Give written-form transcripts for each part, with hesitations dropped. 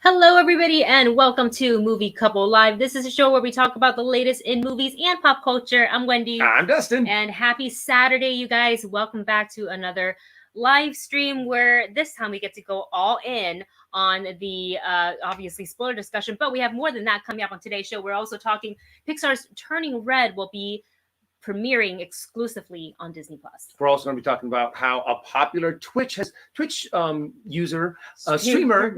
Hello, everybody, and welcome to Movie Couple Live. This is a show where we talk about the latest in movies and pop culture. I'm Wendy. I'm Dustin. And happy Saturday, you guys. Welcome back to another live stream where this time we get to go all in on the obviously spoiler discussion. But we have more than that coming up on today's show. We're also talking Pixar's Turning Red will be premiering exclusively on Disney Plus. We're also going to be talking about how a popular Twitch streamer,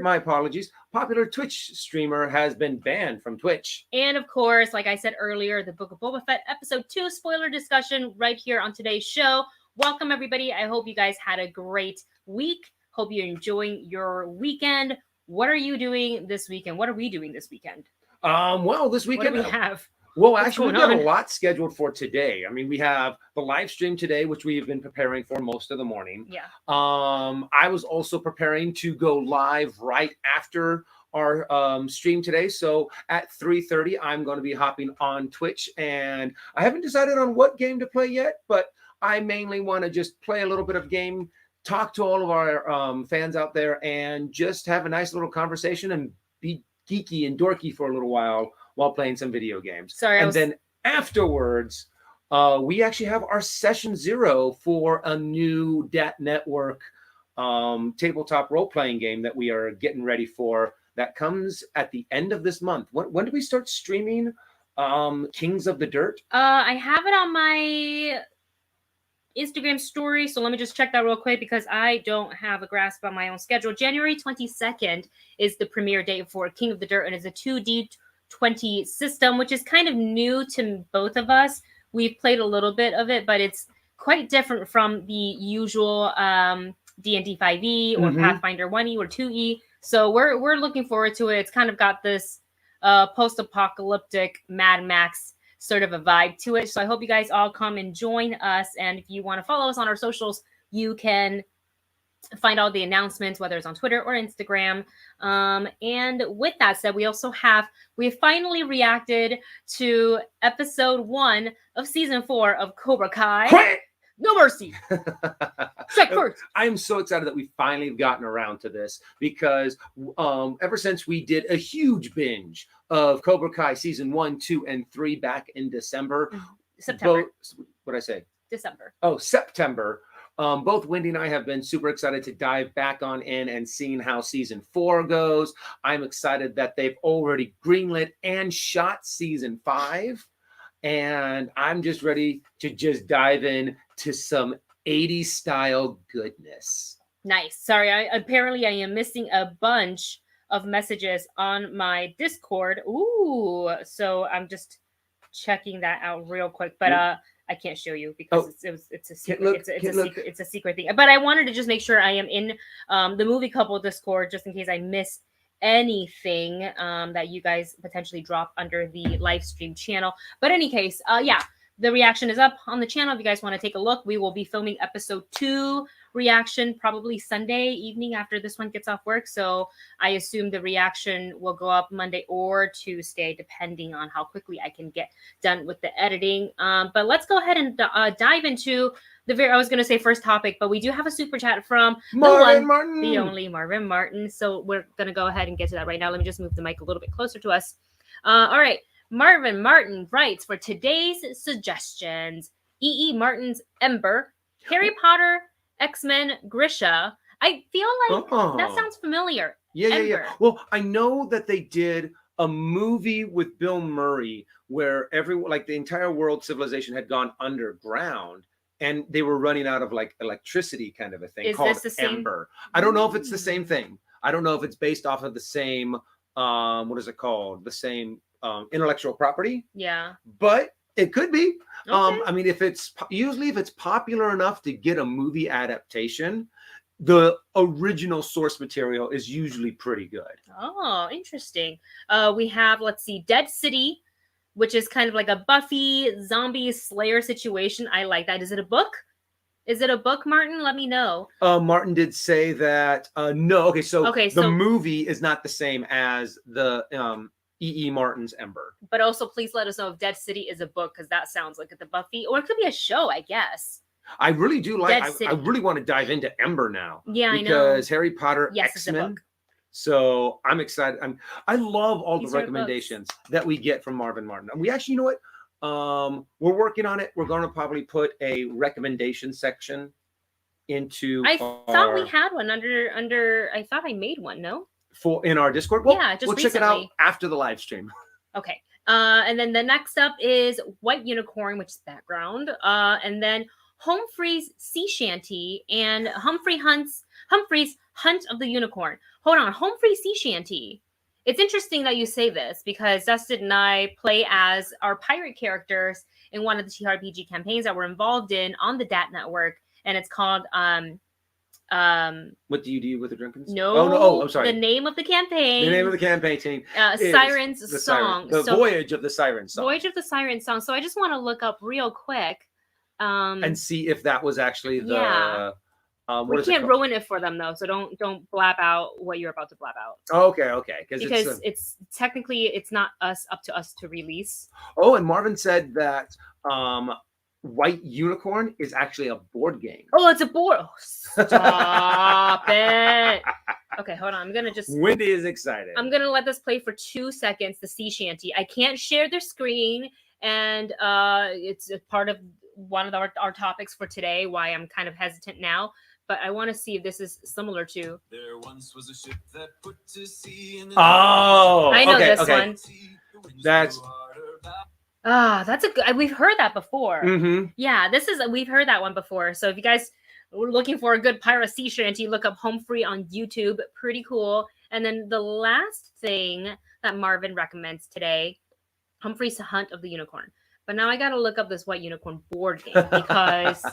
my apologies, popular Twitch streamer has been banned from Twitch. And of course, like I said earlier, the Book of Boba Fett episode 2 spoiler discussion right here on today's show. Welcome, everybody. I hope you guys had a great week. Hope you're enjoying your weekend. What are you doing this weekend? What are we doing this weekend? Well, this weekend what do we have? Well, actually, we've got a lot scheduled for today. I mean, we have the live stream today, which we've been preparing for most of the morning. Yeah. I was also preparing to go live right after our stream today. So at 3:30, I'm going to be hopping on Twitch, and I haven't decided on what game to play yet, but I mainly want to just play a little bit of game, talk to all of our fans out there, and just have a nice little conversation and be geeky and dorky for a little while playing some video games. Then afterwards, we actually have our session 0 for a new DAT Network tabletop role-playing game that we are getting ready for. That comes at the end of this month. When do we start streaming Kings of the Dirt? I have it on my Instagram story, so let me just check that real quick because I don't have a grasp on my own schedule. January 22nd is the premiere date for King of the Dirt, and it's a 2D20 system, which is kind of new to both of us. We've played a little bit of it, but it's quite different from the usual D&D 5e or Pathfinder 1e or 2e. So we're looking forward to it. It's kind of got this post-apocalyptic Mad Max sort of a vibe to it. So I hope you guys all come and join us. And if you want to follow us on our socials, you can find all the announcements, whether it's on Twitter or Instagram. And with that said, we have finally reacted to episode 1 of season 4 of Cobra Kai. No Mercy. Strike first. I'm so excited that we finally have gotten around to this because ever since we did a huge binge of Cobra Kai season 1, 2, and 3 back in December. September. What'd I say? December. Oh, September. Both Wendy and I have been super excited to dive back on in and seeing how season 4 goes. I'm excited that they've already greenlit and shot season 5. And I'm just ready to just dive in to some 80s style goodness. Nice. Sorry, apparently I am missing a bunch of messages on my Discord. Ooh, so I'm just checking that out real quick. But I can't show you because it's a secret. It's a secret thing. But I wanted to just make sure I am in the Movie Couple Discord just in case I miss anything that you guys potentially drop under the live stream channel. But in any case, the reaction is up on the channel. If you guys want to take a look, we will be filming episode 2 reaction probably Sunday evening after this one gets off work. So I assume the reaction will go up Monday or Tuesday, depending on how quickly I can get done with the editing. But let's go ahead and dive into I was going to say first topic, but we do have a super chat from Martin. The only Marvin Martin. So we're going to go ahead and get to that right now. Let me just move the mic a little bit closer to us. All right. Marvin Martin writes for today's suggestions: E.E. Martin's Ember, Harry Potter, X-Men, Grisha. I feel like that sounds familiar. Yeah. Well, I know that they did a movie with Bill Murray where the entire world civilization had gone underground. And they were running out of like electricity kind of a thing called Ember. I don't know if it's the same thing. I don't know if it's based off of the same, what is it called? The same intellectual property. Yeah. But it could be. Okay. I mean, if it's popular enough to get a movie adaptation, the original source material is usually pretty good. Oh, interesting. We have, Dead City, which is kind of like a Buffy zombie slayer situation. I like that. Is it a book? Is it a book, Martin? Let me know. Martin did say that. No. Okay. So the movie is not the same as the E.E. Martin's Ember. But also, please let us know if Dead City is a book, because that sounds like the Buffy, or it could be a show, I guess. I really do like. I really want to dive into Ember now. Yeah, I know. Because Harry Potter, yes, X-Men. So I'm excited. I love all These the are recommendations that we get from Marvin Martin. And we actually, you know what? We're working on it. We're going to probably put a recommendation section into I thought we had one under. I thought I made one. No. in our Discord. Well, Yeah, just we'll check it out recently. after the live stream. Okay. And then the next up is White Unicorn, which is background. And then Humphrey's Sea Shanty and Humphrey's Hunt of the Unicorn. Hold on, Humphrey's Sea Shanty. It's interesting that you say this because Dustin and I play as our pirate characters in one of the TRPG campaigns that we're involved in on the DAT network, and it's called what do you do with the Drinkins? No. Oh no! Oh, I'm sorry. The name of the campaign. The name of the campaign team. Siren's the Song. The Voyage of the Siren Song. Voyage of the Siren Song. So I just want to look up real quick. And see if that was actually the. Yeah. What we can't ruin it for them though, so don't blab out what you're about to blab out. Okay. Because it's technically it's not up to us to release. Oh, and Marvin said that White Unicorn is actually a board game. Oh, it's a board. Oh, stop it. Okay, hold on. I'm gonna just. Wendy is excited. I'm gonna let this play for 2 seconds. The sea shanty. I can't share the screen, and it's a part of one of our topics for today. Why I'm kind of hesitant now. But I want to see if this is similar to. There once was a ship that put to sea. I know this one. That's. That's a good. We've heard that before. Mm-hmm. Yeah, we've heard that one before. So if you guys were looking for a good pirate sea shanty, look up Humphrey on YouTube. Pretty cool. And then the last thing that Marvin recommends today, Humphrey's Hunt of the Unicorn. But now I got to look up this White Unicorn board game because.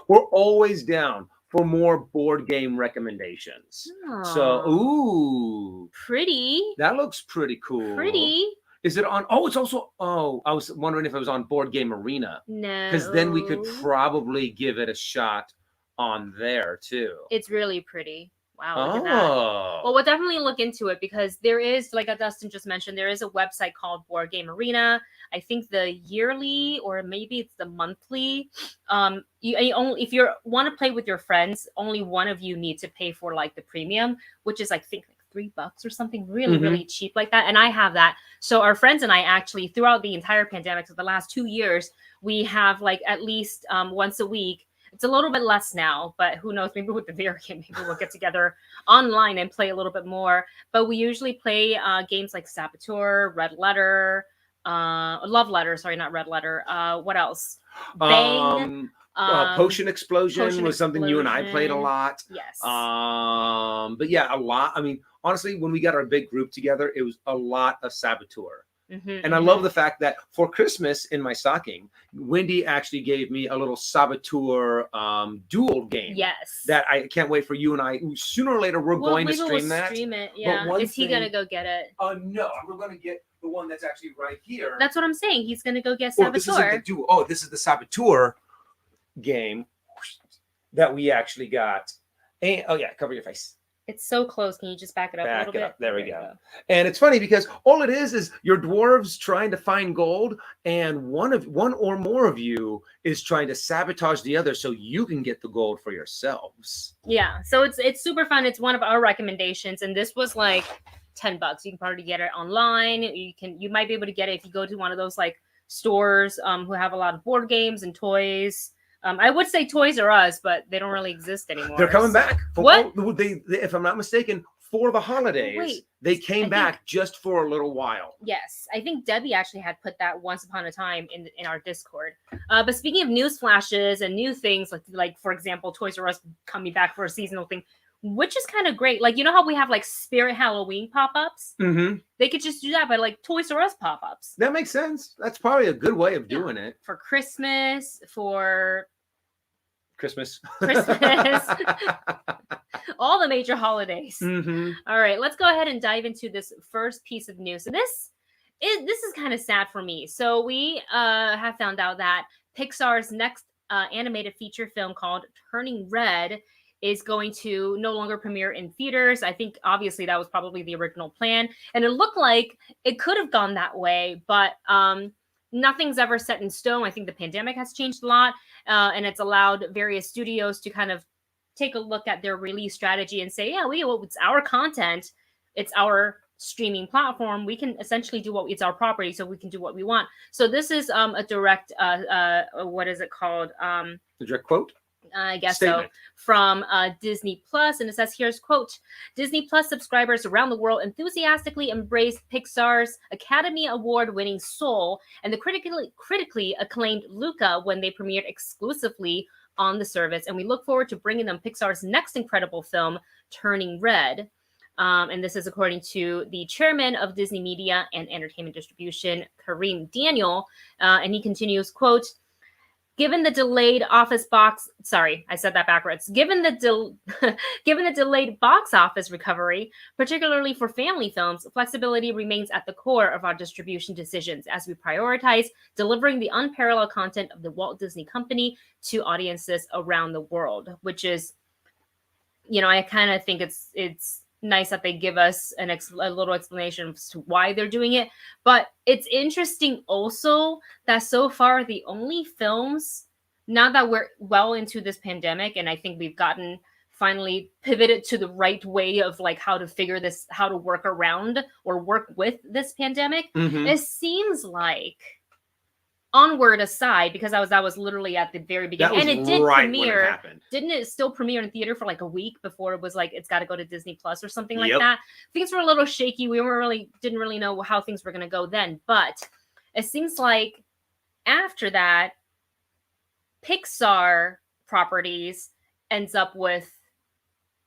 We're always down for more board game recommendations. Oh, So, ooh. Pretty. That looks pretty cool. Pretty. Is it on? Oh, it's also. Oh, I was wondering if it was on Board Game Arena. No. Because then we could probably give it a shot on there too. It's really pretty. Wow. Look Oh. at that. Well, we'll definitely look into it because there is, like Dustin just mentioned, there is a website called Board Game Arena. I think the yearly or maybe it's the monthly. If you want to play with your friends, only one of you need to pay for like the premium, which is I think like $3 or something really, really cheap like that. And I have that. So our friends and I actually throughout the entire pandemic, so the last 2 years, we have like at least once a week. It's a little bit less now, but who knows? Maybe with the variant, maybe we'll get together online and play a little bit more. But we usually play games like Saboteur, Red Letter, Love Letter. Sorry, not Red Letter. What else? Bang. Potion Explosion was something you and I played a lot. Yes. But yeah, a lot. I mean, honestly, when we got our big group together, it was a lot of Saboteur. And I love the fact that for Christmas in my stocking, Wendy actually gave me a little Saboteur duel game. Yes. That I can't wait for you and I. Sooner or later, we're going to stream that. Stream it. Yeah. Is he gonna go get it? No, we're gonna get the one that's actually right here. That's what I'm saying. He's gonna go get Saboteur. This isn't the duel. Oh, this is the Saboteur game that we actually got. And oh yeah, cover your face. It's so close. Can you just back it up a little bit? There we go. And it's funny because all it is your dwarves trying to find gold, and one or more of you is trying to sabotage the other so you can get the gold for yourselves. Yeah. So it's super fun. It's one of our recommendations, and this was like $10. You can probably get it online. You might be able to get it if you go to one of those like stores who have a lot of board games and toys. I would say Toys R Us, but they don't really exist anymore. They're coming back. What? They, if I'm not mistaken, for the holidays, they came back just for a little while. Yes. I think Debbie actually had put that once upon a time in our Discord. But speaking of news flashes and new things, like for example, Toys R Us coming back for a seasonal thing, which is kind of great. Like, you know how we have like Spirit Halloween pop-ups? Mm-hmm. They could just do that by like Toys R Us pop-ups. That makes sense. That's probably a good way of doing it. For Christmas, for... Christmas. All the major holidays. Mm-hmm. All right, let's go ahead and dive into this first piece of news. So this is kind of sad for me. So we have found out that Pixar's next animated feature film called Turning Red is going to no longer premiere in theaters. I think obviously that was probably the original plan, and it looked like it could have gone that way, but nothing's ever set in stone. I think the pandemic has changed a lot, and it's allowed various studios to kind of take a look at their release strategy and say, yeah, it's our content, it's our streaming platform, we can essentially do it's our property, so we can do what we want. So this is a direct what is it called, the direct quote, I guess statement. so, from Disney Plus, and it says, here's quote, Disney Plus subscribers around the world enthusiastically embraced Pixar's Academy Award-winning Soul and the critically acclaimed Luca when they premiered exclusively on the service, and we look forward to bringing them Pixar's next incredible film, Turning Red. And this is according to the chairman of Disney Media and Entertainment Distribution, Kareem Daniel, and he continues, quote, given the delayed box office recovery, particularly for family films, flexibility remains at the core of our distribution decisions as we prioritize delivering the unparalleled content of the Walt Disney Company to audiences around the world, which is, I kind of think it's nice that they give us a little explanation as to why they're doing it. But it's interesting also that so far the only films, now that we're well into this pandemic, and I think we've finally pivoted to the right way of like how to work around or work with this pandemic, it seems like, Onward aside, because that was literally at the very beginning, and it did premiere. Didn't it still premiere in theater for like a week before it was like it's got to go to Disney Plus or something like that? Things were a little shaky. We didn't really know how things were going to go then, but it seems like after that, Pixar properties ends up with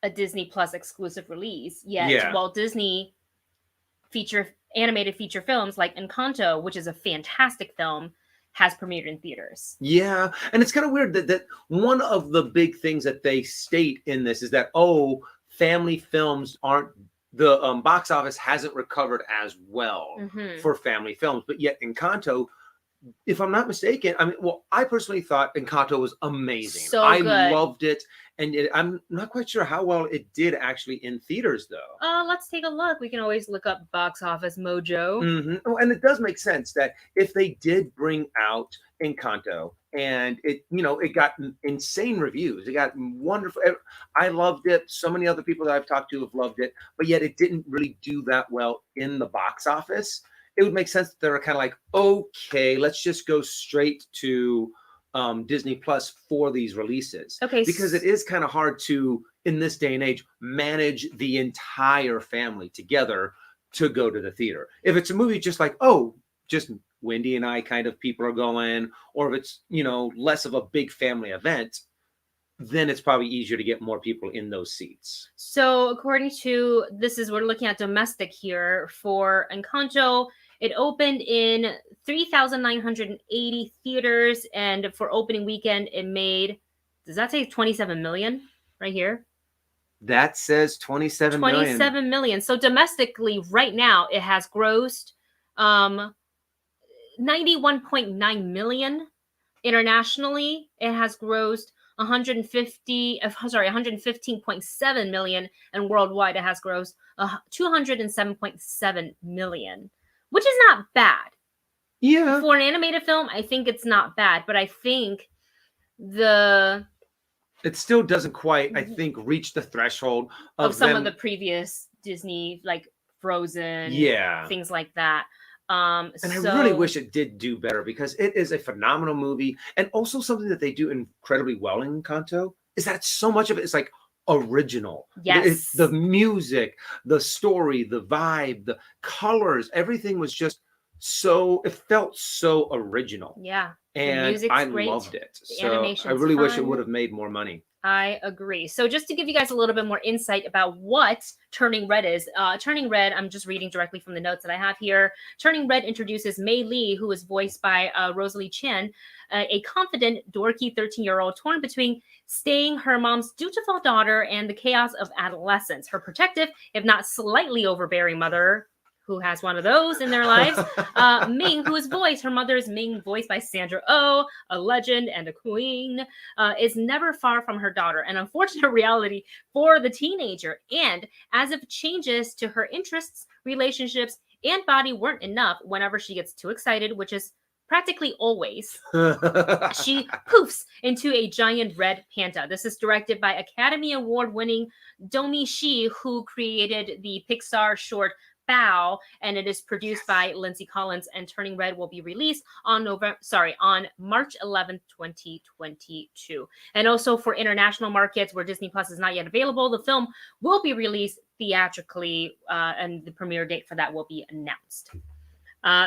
a Disney Plus exclusive release. Yet, Walt Disney animated feature films like Encanto, which is a fantastic film, has premiered in theaters. Yeah, and it's kind of weird that one of the big things that they state in this is that, family films aren't, the box office hasn't recovered as well for family films, but yet Encanto, if I'm not mistaken, I personally thought Encanto was amazing. So good. I loved it, and I'm not quite sure how well it did actually in theaters, though. Let's take a look. We can always look up Box Office Mojo. Oh, and it does make sense that if they did bring out Encanto and it got insane reviews, it got wonderful. I loved it. So many other people that I've talked to have loved it, but yet it didn't really do that well in the box office. It would make sense that they're kind of like, okay, let's just go straight to Disney Plus for these releases. Okay. Because it is kind of hard to, in this day and age, manage the entire family together to go to the theater. If it's a movie just like, just Wendy and I kind of people are going, or if it's, less of a big family event, then it's probably easier to get more people in those seats. So according to we're looking at domestic here for Encanto. It opened in 3,980 theaters, and for opening weekend, it made, does that say 27 million right here? That says 27 million. 27 million. So domestically, right now, it has grossed 91.9 million. Internationally, it has grossed 115.7 million, and worldwide, it has grossed 207.7 million. Which is not bad. Yeah. For an animated film, I think it's not bad, but I think it still doesn't quite, I think, reach the threshold of some of the previous Disney, like Frozen, things like that. And I really wish it did do better, because it is a phenomenal movie, and also something that they do incredibly well in Encanto is that so much of it is like original. Yes. The music, the story, the vibe, the colors, everything was just it felt so original. Yeah. And I loved it. So I really wish it would have made more money. I agree. So just to give you guys a little bit more insight about what Turning Red is. Turning Red, I'm just reading directly from the notes that I have here. Turning Red introduces Mei Lee, who is voiced by Rosalie Chen, a confident, dorky 13-year-old torn between staying her mom's dutiful daughter and the chaos of adolescence. Her protective, if not slightly overbearing mother, who has one of those in their lives. Ming, her mother is Ming, voiced by Sandra Oh, a legend and a queen, is never far from her daughter, an unfortunate reality for the teenager. And as if changes to her interests, relationships, and body weren't enough, whenever she gets too excited, which is practically always, she poofs into a giant red panda. This is directed by Academy Award-winning Domi Shi, who created the Pixar short Bow, and it is produced by Lindsay Collins. And Turning Red will be released on March 11th, 2022. And also for international markets where Disney Plus is not yet available, the film will be released theatrically, and the premiere date for that will be announced.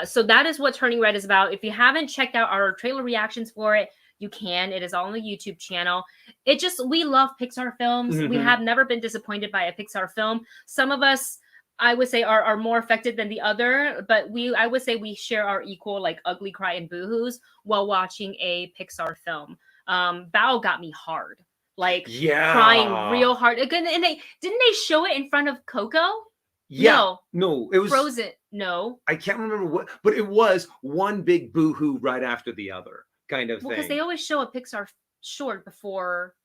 So that is what Turning Red is about. If you haven't checked out our trailer reactions for it, you can. It is all on the YouTube channel. We love Pixar films. We have never been disappointed by a Pixar film. Some of us, I would say, are more affected than the other, but I would say we share our equal like ugly cry and boohoos while watching a Pixar film. Bao got me hard, like crying real hard. And didn't they show it in front of Coco? Yeah, no, it was Frozen. No, I can't remember what, but it was one big boohoo right after the other kind of thing. Because they always show a Pixar short before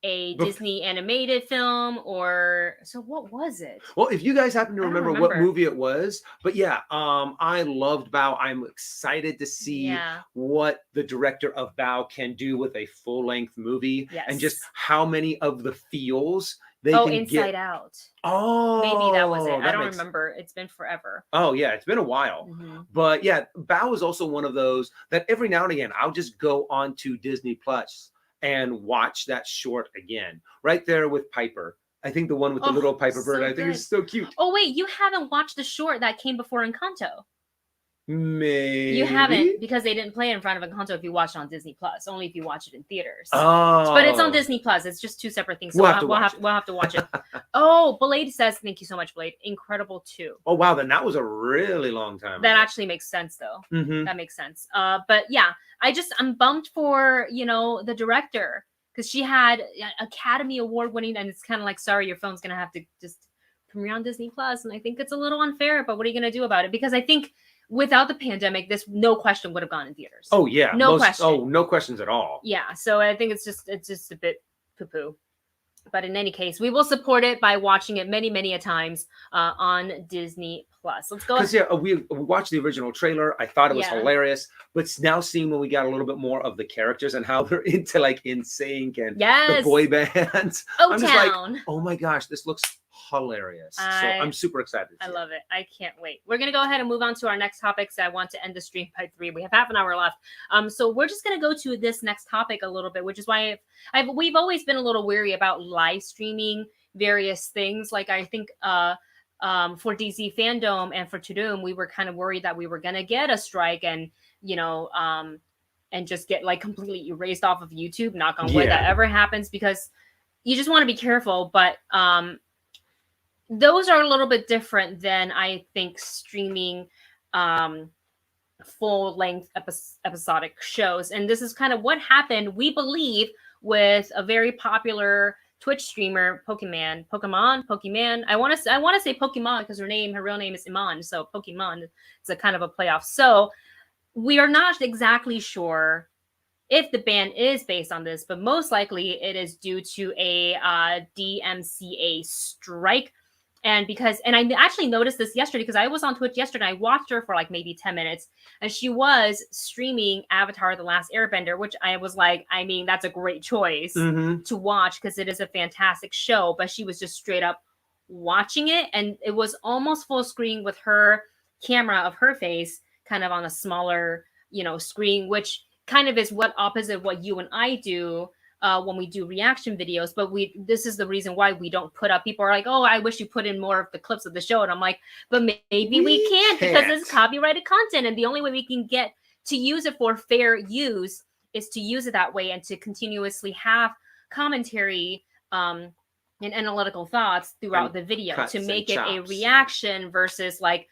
a Disney animated film, or so what was it? Well, if you guys happen to remember what movie it was, but yeah, I loved Bao. I'm excited to see what the director of Bao can do with a full-length movie, and just how many of the feels they can Inside get. Out. Oh, maybe that was it. I don't remember. It's been forever. Oh yeah, it's been a while. But yeah, Bao is also one of those that every now and again I'll just go onto Disney Plus and watch that short again. Right there with Piper. I think the one with the little Piper bird, I think is so cute. Oh wait, you haven't watched the short that came before Encanto. Maybe you haven't, because they didn't play it in front of Encanto if you watch it on Disney Plus. Only if you watch it in theaters. Oh, but it's on Disney Plus. It's just two separate things. So we'll have to watch it. Oh, Blade says, thank you so much, Blade. Incredible 2. Oh wow, then that was a really long time. That actually makes sense though. That makes sense. But yeah, I'm bummed for the director, because she had Academy Award winning, and it's kind of like, sorry, your film's gonna have to just premiere on Disney Plus, and I think it's a little unfair. But what are you gonna do about it? Because I think without the pandemic, this no question would have gone in theaters. Oh yeah, no question. Oh, no questions at all. Yeah, so I think it's just a bit poo-poo. But in any case, we will support it by watching it many a times on Disney Plus. Let's go. Because we watched the original trailer. I thought it was hilarious, but now seeing when we got a little bit more of the characters and how they're into like NSYNC and the boy bands, I'm just like, oh my gosh, this looks hilarious. So I'm super excited. I love it. I can't wait. We're gonna go ahead and move on to our next topic. So I want to end the stream by 3. We have half an hour left. So we're just gonna go to this next topic a little bit, which is why we've always been a little weary about live streaming various things. Like I think for DC Fandom and for Tudum, we were kind of worried that we were gonna get a strike and and just get like completely erased off of YouTube. Knock on wood that ever happens, because you just want to be careful. But those are a little bit different than I think streaming full-length episodic shows. And this is kind of what happened, we believe, with a very popular Twitch streamer, Pokemon. I want to say Pokemon because her real name is Iman. So Pokemon, it's a kind of a playoff. So we are not exactly sure if the ban is based on this, but most likely it is due to a DMCA strike. And I actually noticed this yesterday, because I was on Twitch yesterday. I watched her for like maybe 10 minutes, and she was streaming Avatar: The Last Airbender, which I was like, I mean, that's a great choice to watch because it is a fantastic show. But she was just straight up watching it, and it was almost full screen with her camera of her face kind of on a smaller, screen, which kind of is opposite of what you and I do when we do reaction videos. But this is the reason why we don't put up. People are like, oh, I wish you put in more of the clips of the show. And I'm like, but maybe we can't because it's copyrighted content. And the only way we can get to use it for fair use is to use it that way and to continuously have commentary and analytical thoughts throughout the video to make it a reaction versus like,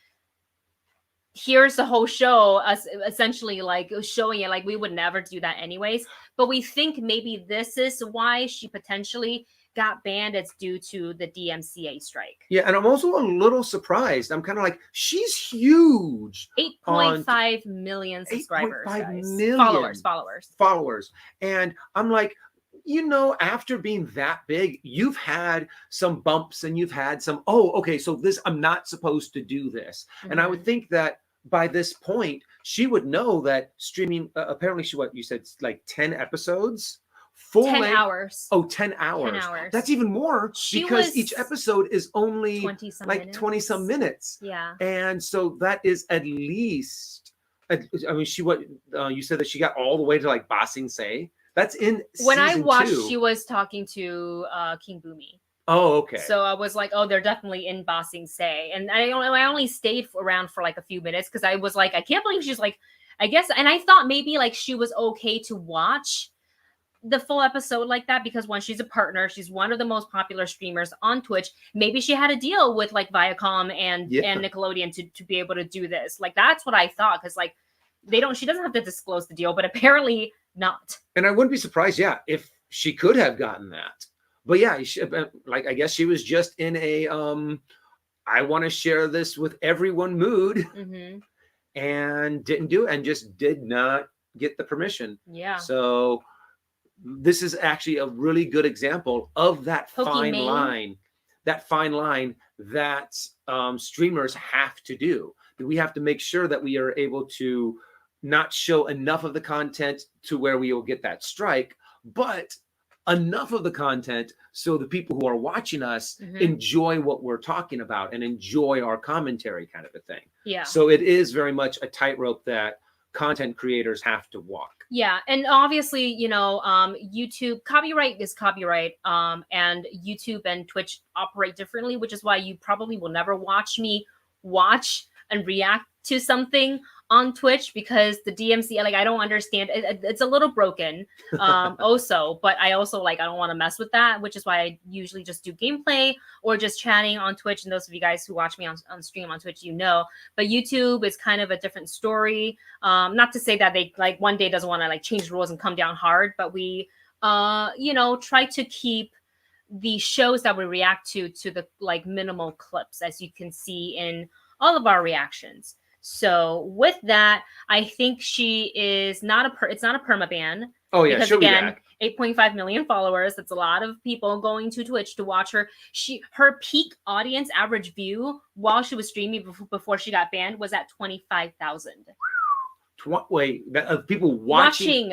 here's the whole show, essentially like showing it. Like we would never do that anyways. But we think maybe this is why she potentially got banned. It's due to the DMCA strike. Yeah, and I'm also a little surprised. I'm kind of like, she's huge. 8.5 million subscribers. 8.5 million followers. And I'm like, after being that big, you've had some bumps and you've had some, so this, I'm not supposed to do this. And I would think that by this point, she would know that streaming, apparently what you said, like 10 episodes, full 10 length. hours. Oh, 10 hours. 10 hours. That's even more because each episode is only 20 some minutes. Yeah. And so that is at least, I mean, you said that she got all the way to like Ba Sing Se. That's in when I watched, 2. she was talking to King Boomy. Oh, okay. So I was like, oh, they're definitely in Ba Sing Se. And I only stayed around for like a few minutes because I was like, I can't believe she's like, I guess. And I thought maybe like she was okay to watch the full episode like that because one, she's a partner. She's one of the most popular streamers on Twitch. Maybe she had a deal with like Viacom and Nickelodeon to be able to do this. Like, that's what I thought. Because like she doesn't have to disclose the deal, but apparently not. And I wouldn't be surprised, if she could have gotten that. But yeah, I guess she was just in a I want to share this with everyone mood, and didn't do it, and just did not get the permission. Yeah. So this is actually a really good example of that fine line that streamers have to do. We have to make sure that we are able to not show enough of the content to where we will get that strike, but enough of the content so the people who are watching us enjoy what we're talking about and enjoy our commentary, kind of a thing. Yeah. So it is very much a tightrope that content creators have to walk. Yeah. And obviously, YouTube, copyright is copyright. And YouTube and Twitch operate differently, which is why you probably will never watch me watch and react to something on Twitch, because the DMC, like, I don't understand. It's a little broken also, but I also I don't want to mess with that, which is why I usually just do gameplay or just chatting on Twitch. And those of you guys who watch me on stream on Twitch, but YouTube is kind of a different story. Not to say that they one day doesn't want to change rules and come down hard, but we, try to keep the shows that we react to the minimal clips, as you can see in all of our reactions. So with that, I think she is it's not a permaban. Oh yeah, because again, 8.5 million followers. That's a lot of people going to Twitch to watch her. Her peak audience average view while she was streaming before she got banned was at 25,000. Wait, of people watching.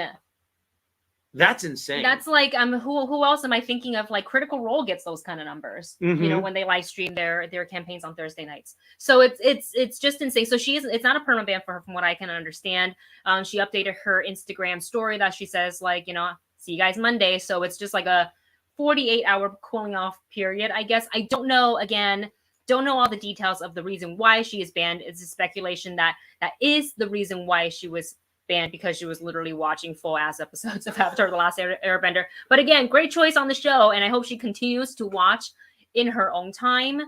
That's insane. That's who else am I thinking of? Critical Role gets those kind of numbers, when they live stream their campaigns on Thursday nights. So it's just insane. So it's not a permaban for her, from what I can understand. She updated her Instagram story that she says see you guys Monday. So it's just a 48-hour cooling off period, I guess. I don't know. Again, don't know all the details of the reason why she is banned. It's a speculation that is the reason why she was banned, because she was literally watching full ass episodes of Avatar: The Last Airbender. But again, great choice on the show, and I hope she continues to watch in her own time,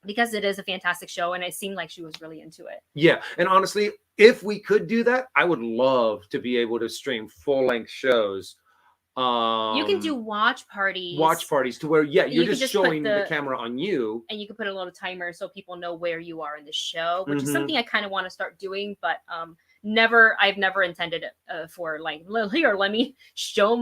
because it is a fantastic show, and it seemed like she was really into it. Yeah, and honestly, if we could do that, I would love to be able to stream full-length shows. You can do watch parties to where you're just showing the camera on you, and you can put a little timer so people know where you are in the show, which is something I kind of want to start doing, but I've never intended it for here, let me show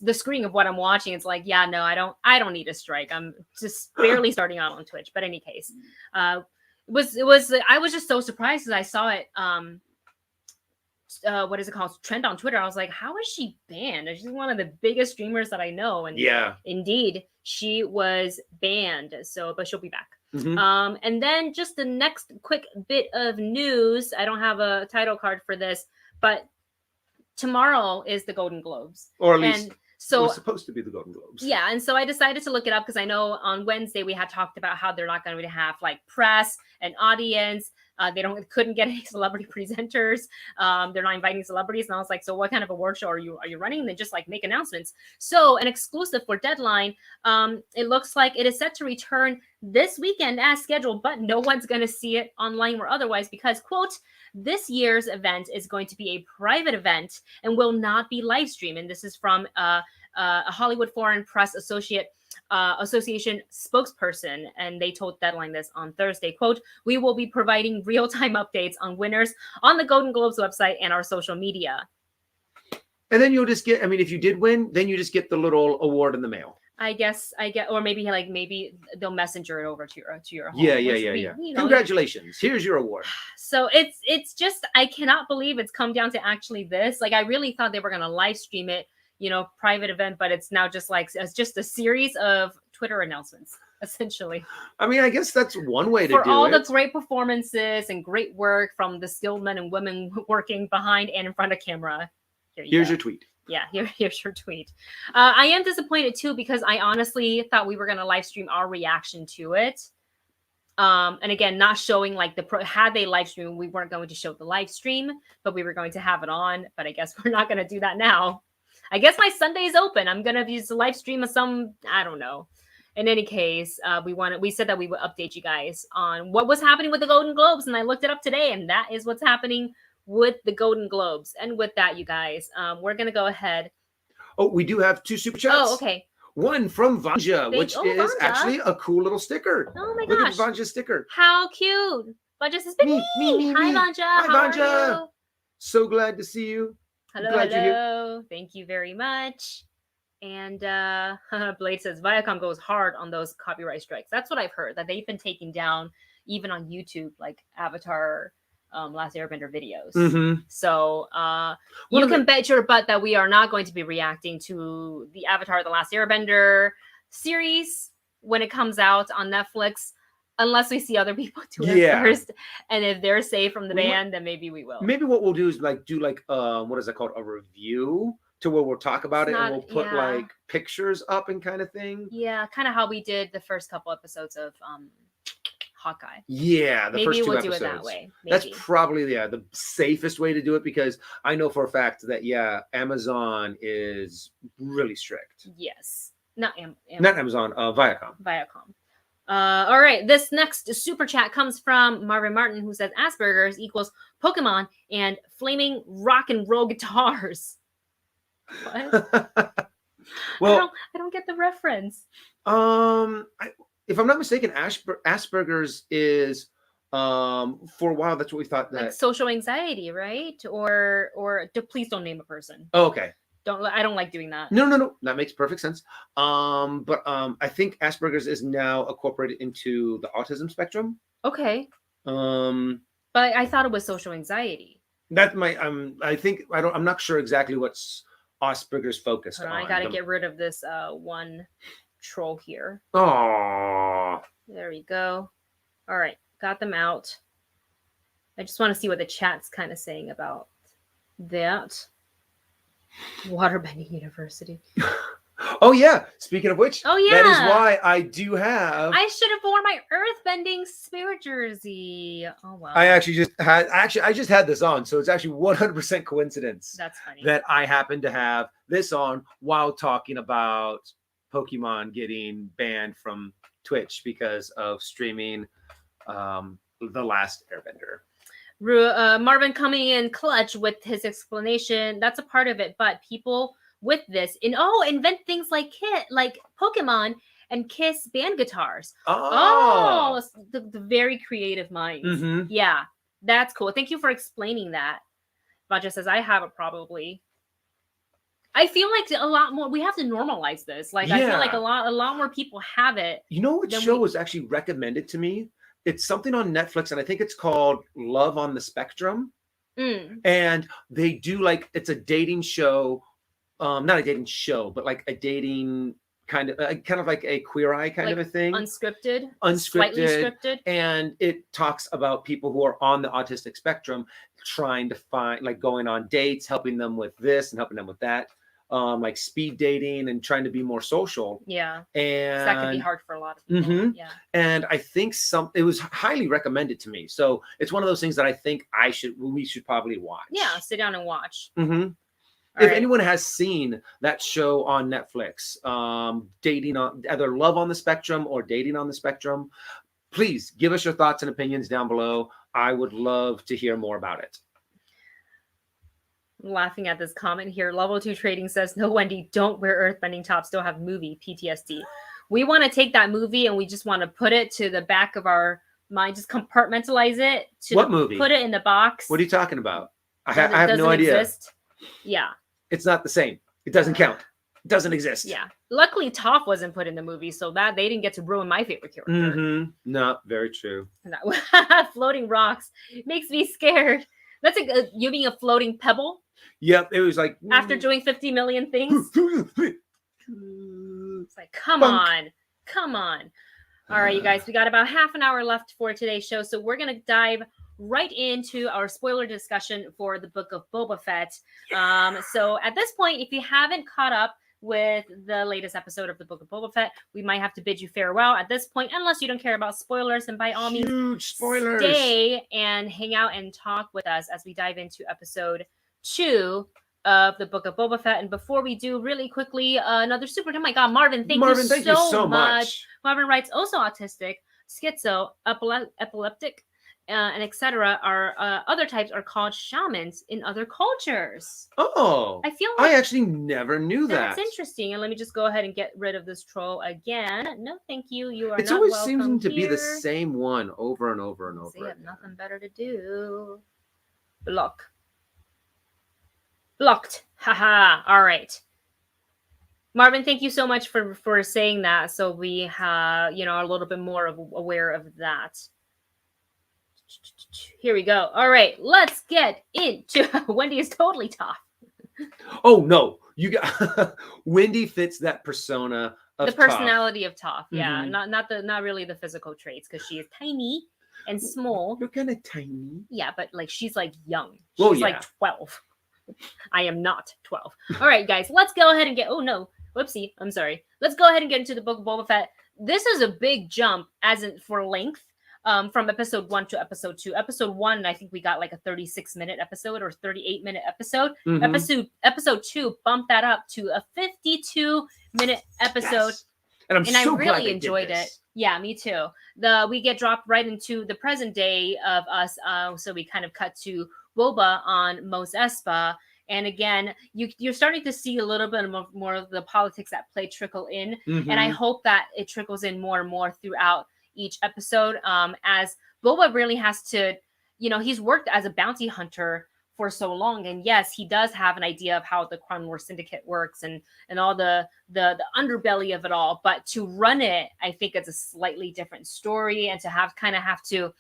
the screen of what I'm watching. It's no, I don't need a strike. I'm just barely starting out on Twitch. But in any case, I was just so surprised as I saw it. What is it called? Trend on Twitter. I was like, how is she banned? She's one of the biggest streamers that I know. And indeed, she was banned. So, but she'll be back. And then just the next quick bit of news. I don't have a title card for this, but tomorrow is the Golden Globes, or at least it was supposed to be the Golden Globes. Yeah, and so I decided to look it up because I know on Wednesday we had talked about how they're not going to have press and audience. They couldn't get any celebrity presenters. They're not inviting celebrities. And I was like, so what kind of award show are you running? And then just make announcements. So an exclusive for Deadline, it looks like it is set to return this weekend as scheduled, but no one's going to see it online or otherwise because, quote, this year's event is going to be a private event and will not be live streamed. And this is from a Hollywood Foreign Press Association spokesperson, and they told Deadline this on Thursday, quote, we will be providing real-time updates on winners on the Golden Globes website and our social media. And then you'll just get, if you did win, then you just get the little award in the mail. I guess or maybe they'll messenger it over to your home. Yeah. You know, Congratulations. Here's your award. so it's just, I cannot believe it's come down to actually this. Like, I really thought they were gonna live stream it, private event, but it's now just like it's just a series of Twitter announcements, essentially. I mean, I guess that's one way to For do all it. the great performances and great work from the skilled men and women working behind and in front of camera. Here's your tweet. Yeah, here's your tweet. I am disappointed too, because I honestly thought we were going to live stream our reaction to it. And again, not showing like had they live stream, we weren't going to show the live stream, but we were going to have it on. But I guess we're not going to do that now. I guess my Sunday is open. I'm going to use the live stream of I don't know. In any case, we said that we would update you guys on what was happening with the Golden Globes, and I looked it up today, and that is what's happening with the Golden Globes. And with that, you guys, we're gonna go ahead. Oh, we do have 2 super chats. Oh, okay. One from Vanja, which is Vanja. actually a cool little sticker. Oh my Look gosh! at Vanja's sticker. How cute! Vanja says, "Me. Hi, Vanja. Hi, How Vanja. are you? So glad to see you. Hello. Thank you very much." And Blade says Viacom goes hard on those copyright strikes. That's what I've heard, that they've been taking down even on YouTube, like Avatar, Last Airbender videos. Mm-hmm. So you can bet your butt that we are not going to be reacting to the Avatar, The Last Airbender series when it comes out on Netflix, unless we see other people do it first. And if they're safe from the ban, then maybe we will. Maybe what we'll do is do what is that called? A review, to where we'll talk about it and we'll put like pictures up and kind of thing. Yeah, kind of how we did the first couple episodes of Hawkeye. Yeah, the first 2 episodes. Maybe we'll do it that way. Maybe. That's probably the safest way to do it, because I know for a fact that Amazon is really strict. Yes, not Amazon, Viacom. Viacom. All right, this next super chat comes from Marvin Martin, who says Asperger's equals Pokemon and flaming rock and roll guitars. What? Well, I don't get the reference. If I'm not mistaken, Asperger's is for a while that's what we thought, that like social anxiety, right? Or please don't name a person. Oh, okay. I don't like doing that. No. That makes perfect sense. But I think Asperger's is now incorporated into the autism spectrum. Okay. But I thought it was social anxiety. That might I'm not sure exactly what's Asperger's focused on. I gotta get rid of this one troll here. Oh, there we go. All right, got them out. I just want to see what the chat's kind of saying about that. Waterbending University. Oh yeah. Speaking of which, that is why I do have. I should have worn my Earthbending spirit jersey. Oh wow. I just had this on, so it's actually 100% coincidence. That's funny. That I happen to have this on while talking about Pokemon getting banned from Twitch because of streaming The Last Airbender. Marvin coming in clutch with his explanation. That's a part of it, but people with this invent things like Pokemon and Kiss band guitars. The very creative minds. Mm-hmm. Yeah, that's cool. Thank you for explaining that. Vaja says I have it probably. I feel like a lot more. We have to normalize this. I feel like a lot more people have it. You know what show was actually recommended to me? It's something on Netflix, and I think it's called Love on the Spectrum. And they do it's a dating show. Not a dating show, but like a dating kind of like a Queer Eye kind of a thing. Unscripted, slightly scripted. And it talks about people who are on the autistic spectrum trying to find, going on dates, helping them with this and helping them with that. Like speed dating and trying to be more social. Yeah. And that can be hard for a lot of people. Mm-hmm. Yeah. And I think it was highly recommended to me. So it's one of those things that I think we should probably watch. Yeah, sit down and watch. Mm-hmm. If anyone has seen that show on Netflix, dating on either Love on the Spectrum or Dating on the Spectrum, please give us your thoughts and opinions down below. I would love to hear more about it. I'm laughing at this comment here. Level 2 Trading says, no, Wendy, don't wear earthbending tops. Still have movie PTSD. We want to take that movie and we just want to put it to the back of our mind, just compartmentalize it. What movie? Put it in the box. What are you talking about? I have no idea. Exist. Yeah. It's not the same. It doesn't count. doesn't exist. Yeah. Luckily, Toph wasn't put in the movie, so that they didn't get to ruin my favorite character. Mm-hmm. No, very true. Floating rocks makes me scared. That's you mean a floating pebble? Yep, it was like After doing 50 million things. It's like, come on. All right, you guys, we got about half an hour left for today's show, so we're gonna dive right into our spoiler discussion for the Book of Boba Fett. So at this point, if you haven't caught up with the latest episode of the Book of Boba Fett, we might have to bid you farewell at this point, unless you don't care about spoilers. And by all means, stay and hang out and talk with us as we dive into episode 2 of the Book of Boba Fett. And before we do, really quickly, another super. Oh my God, Marvin, thank you so much. Marvin writes, also autistic, schizo, epileptic, and etc. are other types are called shamans in other cultures. Oh, I feel like I actually never knew that. That's interesting. And let me just go ahead and get rid of this troll again. No, thank you. You are. It's not always welcome seems to be the here. same one over and over and over. So you have nothing better to do. Blocked. Haha. All right. Marvin, thank you so much for saying that. So we have, are a little bit more aware of that. Here we go. All right, let's get into Wendy is totally tough. Oh no, you got Wendy fits that persona of the personality of Toph. Yeah, Mm-hmm. not really the physical traits, because she is tiny and small. You're kind of tiny. Yeah, but like she's like young. Well, She's like 12. I am not 12. All right, guys, let's go ahead and get. Oh no, whoopsie. I'm sorry. Let's go ahead and get into the Book of Boba Fett. This is a big jump, as in for length. From episode 1 to episode 2. Episode 1, I think we got like a 36-minute episode or 38-minute episode. Mm-hmm. Episode 2 bumped that up to a 52-minute episode. Yes. And I really enjoyed it. Yeah, me too. We get dropped right into the present day of us. So we kind of cut to Boba on Mos Espa. And again, you're starting to see a little bit more of the politics that play trickle in. Mm-hmm. And I hope that it trickles in more and more throughout each episode, as Boba really has to, he's worked as a bounty hunter for so long, and yes, he does have an idea of how the Clone Wars Syndicate works and all the underbelly of it all, but to run it, I think it's a slightly different story, and to have to,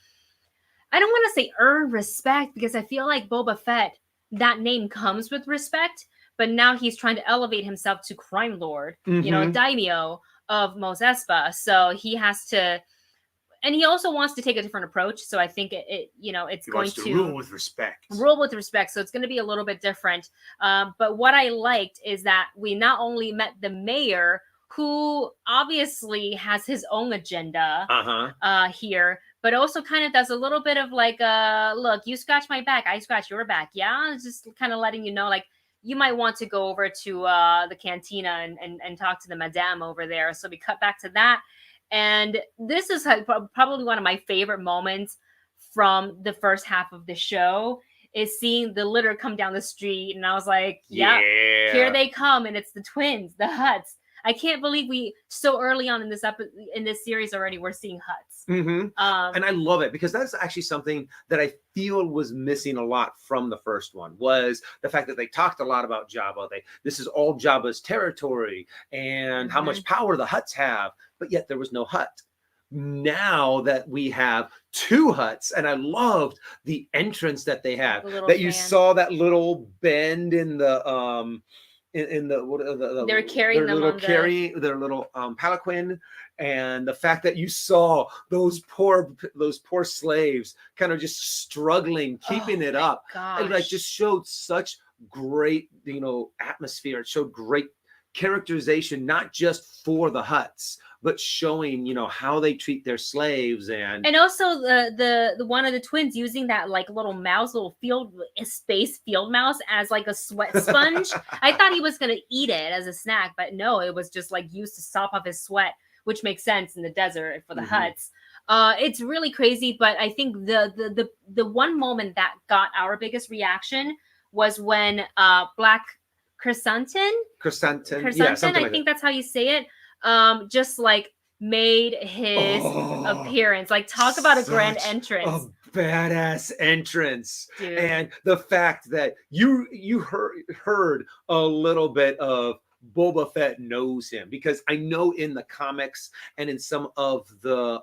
I don't want to say earn respect, because I feel like Boba Fett, that name comes with respect, but now he's trying to elevate himself to crime lord, daimyo of Mos Espa, so he has to. And he also wants to take a different approach. So I think it's going to rule with respect. So it's going to be a little bit different. But what I liked is that we not only met the mayor, who obviously has his own agenda here, but also kind of does a little bit of like, look, you scratch my back, I scratch your back. Yeah, it's just kind of letting you know, like, you might want to go over to the cantina and talk to the madame over there. So we cut back to that. And this is probably one of my favorite moments from the first half of the show, is seeing the litter come down the street. And I was like, yeah, here they come. And it's the twins, the Hutts. I can't believe we so early on in this series already we're seeing Hutts. Mm-hmm. And I love it, because that's actually something that I feel was missing a lot from the first one, was the fact that they talked a lot about Jabba. This is all Jabba's territory and how much power the Hutts have, but yet there was no Hutt. Now that we have 2 Hutts, and I loved the entrance that they have, that you saw that little bend in the they're carrying their little palanquin, and the fact that you saw those poor slaves kind of just struggling, keeping it up. It like just showed such great atmosphere. It showed great characterization, not just for the Hutts, but showing how they treat their slaves, and also the one of the twins using that like little space field mouse as like a sweat sponge. I thought he was gonna eat it as a snack, but no, it was just like used to sop off his sweat, which makes sense in the desert for the Hutts. It's really crazy, but I think the one moment that got our biggest reaction was when Black Chrysanthemum, yeah, I think that's how you say it. Just like made his appearance. Like, talk about a grand entrance. A badass entrance. Dude. And the fact that you heard a little bit of Boba Fett knows him, because I know in the comics and in some of the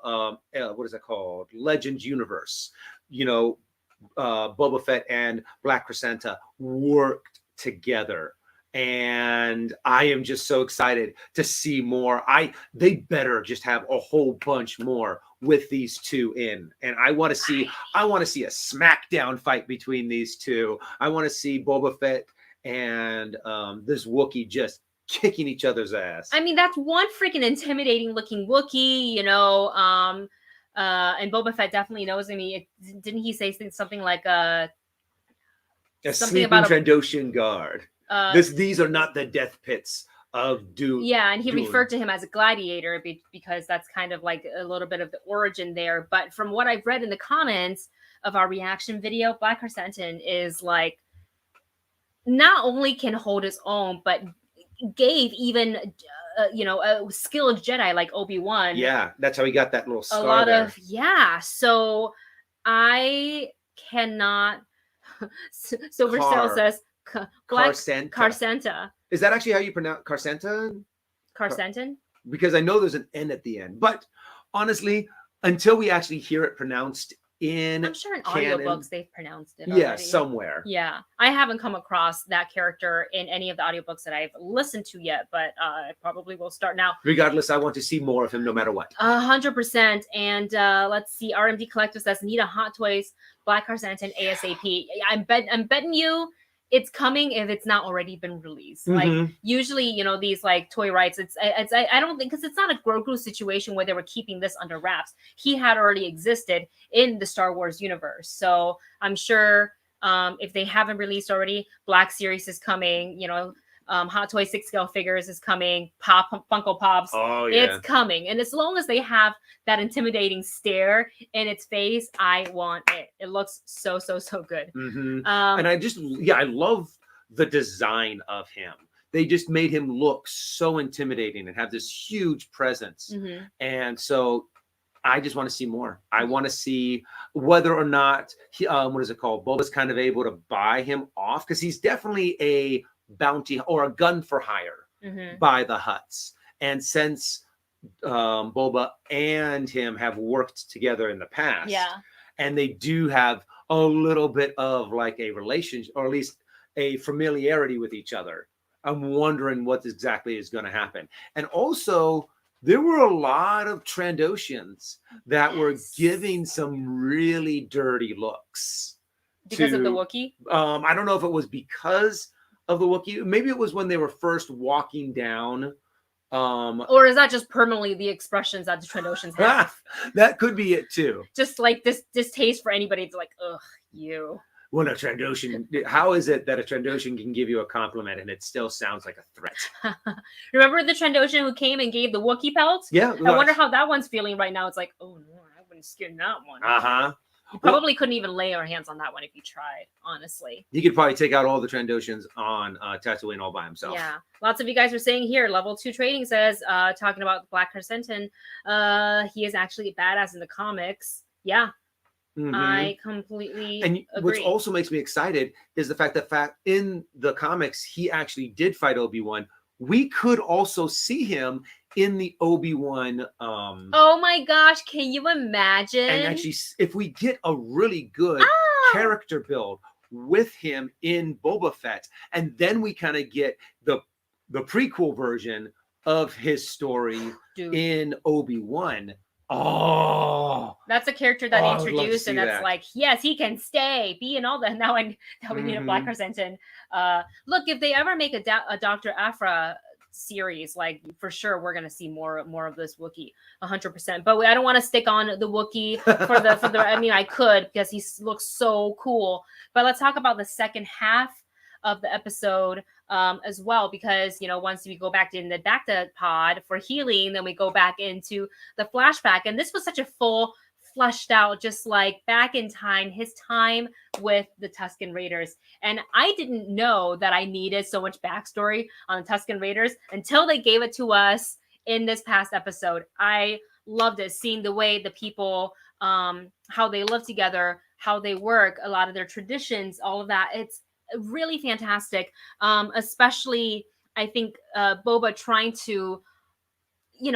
what is it called, Legends universe, Boba Fett and Black Krrsantan worked together. And I am just so excited to see more. They better just have a whole bunch more with these two in. And I want to see a smackdown fight between these two. I want to see Boba Fett and this Wookiee just kicking each other's ass. I mean, that's one freaking intimidating looking Wookiee, and Boba Fett definitely knows. I mean, didn't he say something like a something sleeping about Trandoshan guard? These are not the death pits of Dune. Yeah, and he referred to him as a gladiator because that's kind of like a little bit of the origin there. But from what I've read in the comments of our reaction video, Black Krrsantan is like, not only can hold his own, but gave even a skilled Jedi like Obi-Wan. Yeah, that's how he got that little scar. A lot there. So I cannot. Silver Cell says Krrsantan. Is that actually how you pronounce Krrsantan? Krrsantan? Because I know there's an N at the end, but honestly, until we actually hear it pronounced I'm sure in audiobooks they've pronounced it. Yeah, somewhere. Yeah, I haven't come across that character in any of the audiobooks that I've listened to yet, but I probably will start now. Regardless, I want to see more of him no matter what. 100%. And let's see, RMD Collector says, need a Hot Toys Black Krrsantan ASAP. I'm betting you it's coming if it's not already been released. Like usually, these like toy rights, I don't think, because it's not a Grogu situation where they were keeping this under wraps. He had already existed in the Star Wars universe. So I'm sure if they haven't released already, Black Series is coming, Hot Toy 6-scale figures is coming, Funko Pops. Oh, yeah. It's coming. And as long as they have that intimidating stare in its face, I want it. It looks so good. And I love the design of him. They just made him look so intimidating and have this huge presence. And so I just want to see more. I want to see whether or not Boba's kind of able to buy him off, because he's definitely a bounty or a gun for hire by the Hutts. And since Boba and him have worked together in the past, and they do have a little bit of like a relationship, or at least a familiarity with each other, I'm wondering what exactly is going to happen. And also, there were a lot of Trandoshans that were giving some really dirty looks because of the Wookiee. I don't know if it was because of the Wookiee. Maybe it was when they were first walking down. Or is that just permanently the expressions that the Trandoshans have? That could be it too. Just like this distaste for anybody. It's like, ugh, you. When a Trandoshan, how is it that a Trandoshan can give you a compliment and it still sounds like a threat? Remember the Trandoshan who came and gave the Wookiee pelts? Yeah. I wonder how that one's feeling right now. It's like, oh no, I wouldn't skin that one. You probably couldn't even lay your hands on that one if you tried, honestly. He could probably take out all the Trandoshans on Tatooine all by himself. Yeah. Lots of you guys are saying here, Level 2 Trading says, talking about Black Krrsantan, he is actually a badass in the comics. Yeah. I completely agree. Which also makes me excited is the fact that in the comics, he actually did fight Obi-Wan. We could also see him in the Obi-Wan. Oh my gosh, can you imagine? And actually, if we get a really good character build with him in Boba Fett, and then we kind of get the prequel version of his story in Obi-Wan. Oh, that's a character that introduced, and that's like, yes, he can stay, be and all that. Now we need a Black Krrsantan. Look, if they ever make a Dr. Aphra series, like for sure we're gonna see more of this Wookiee, 100%. But I don't want to stick on the Wookiee for the. I mean, I could, because he looks so cool. But let's talk about the second half of the episode as well, because once we go back in the Bacta pod for healing, then we go back into the flashback, and this was such a full fleshed out, just like back in time, his time with the Tusken Raiders. And I didn't know that I needed so much backstory on the Tusken Raiders until they gave it to us in this past episode. I loved it, seeing the way the people, how they live together, how they work, a lot of their traditions, all of that. It's really fantastic, especially I think Boba trying to,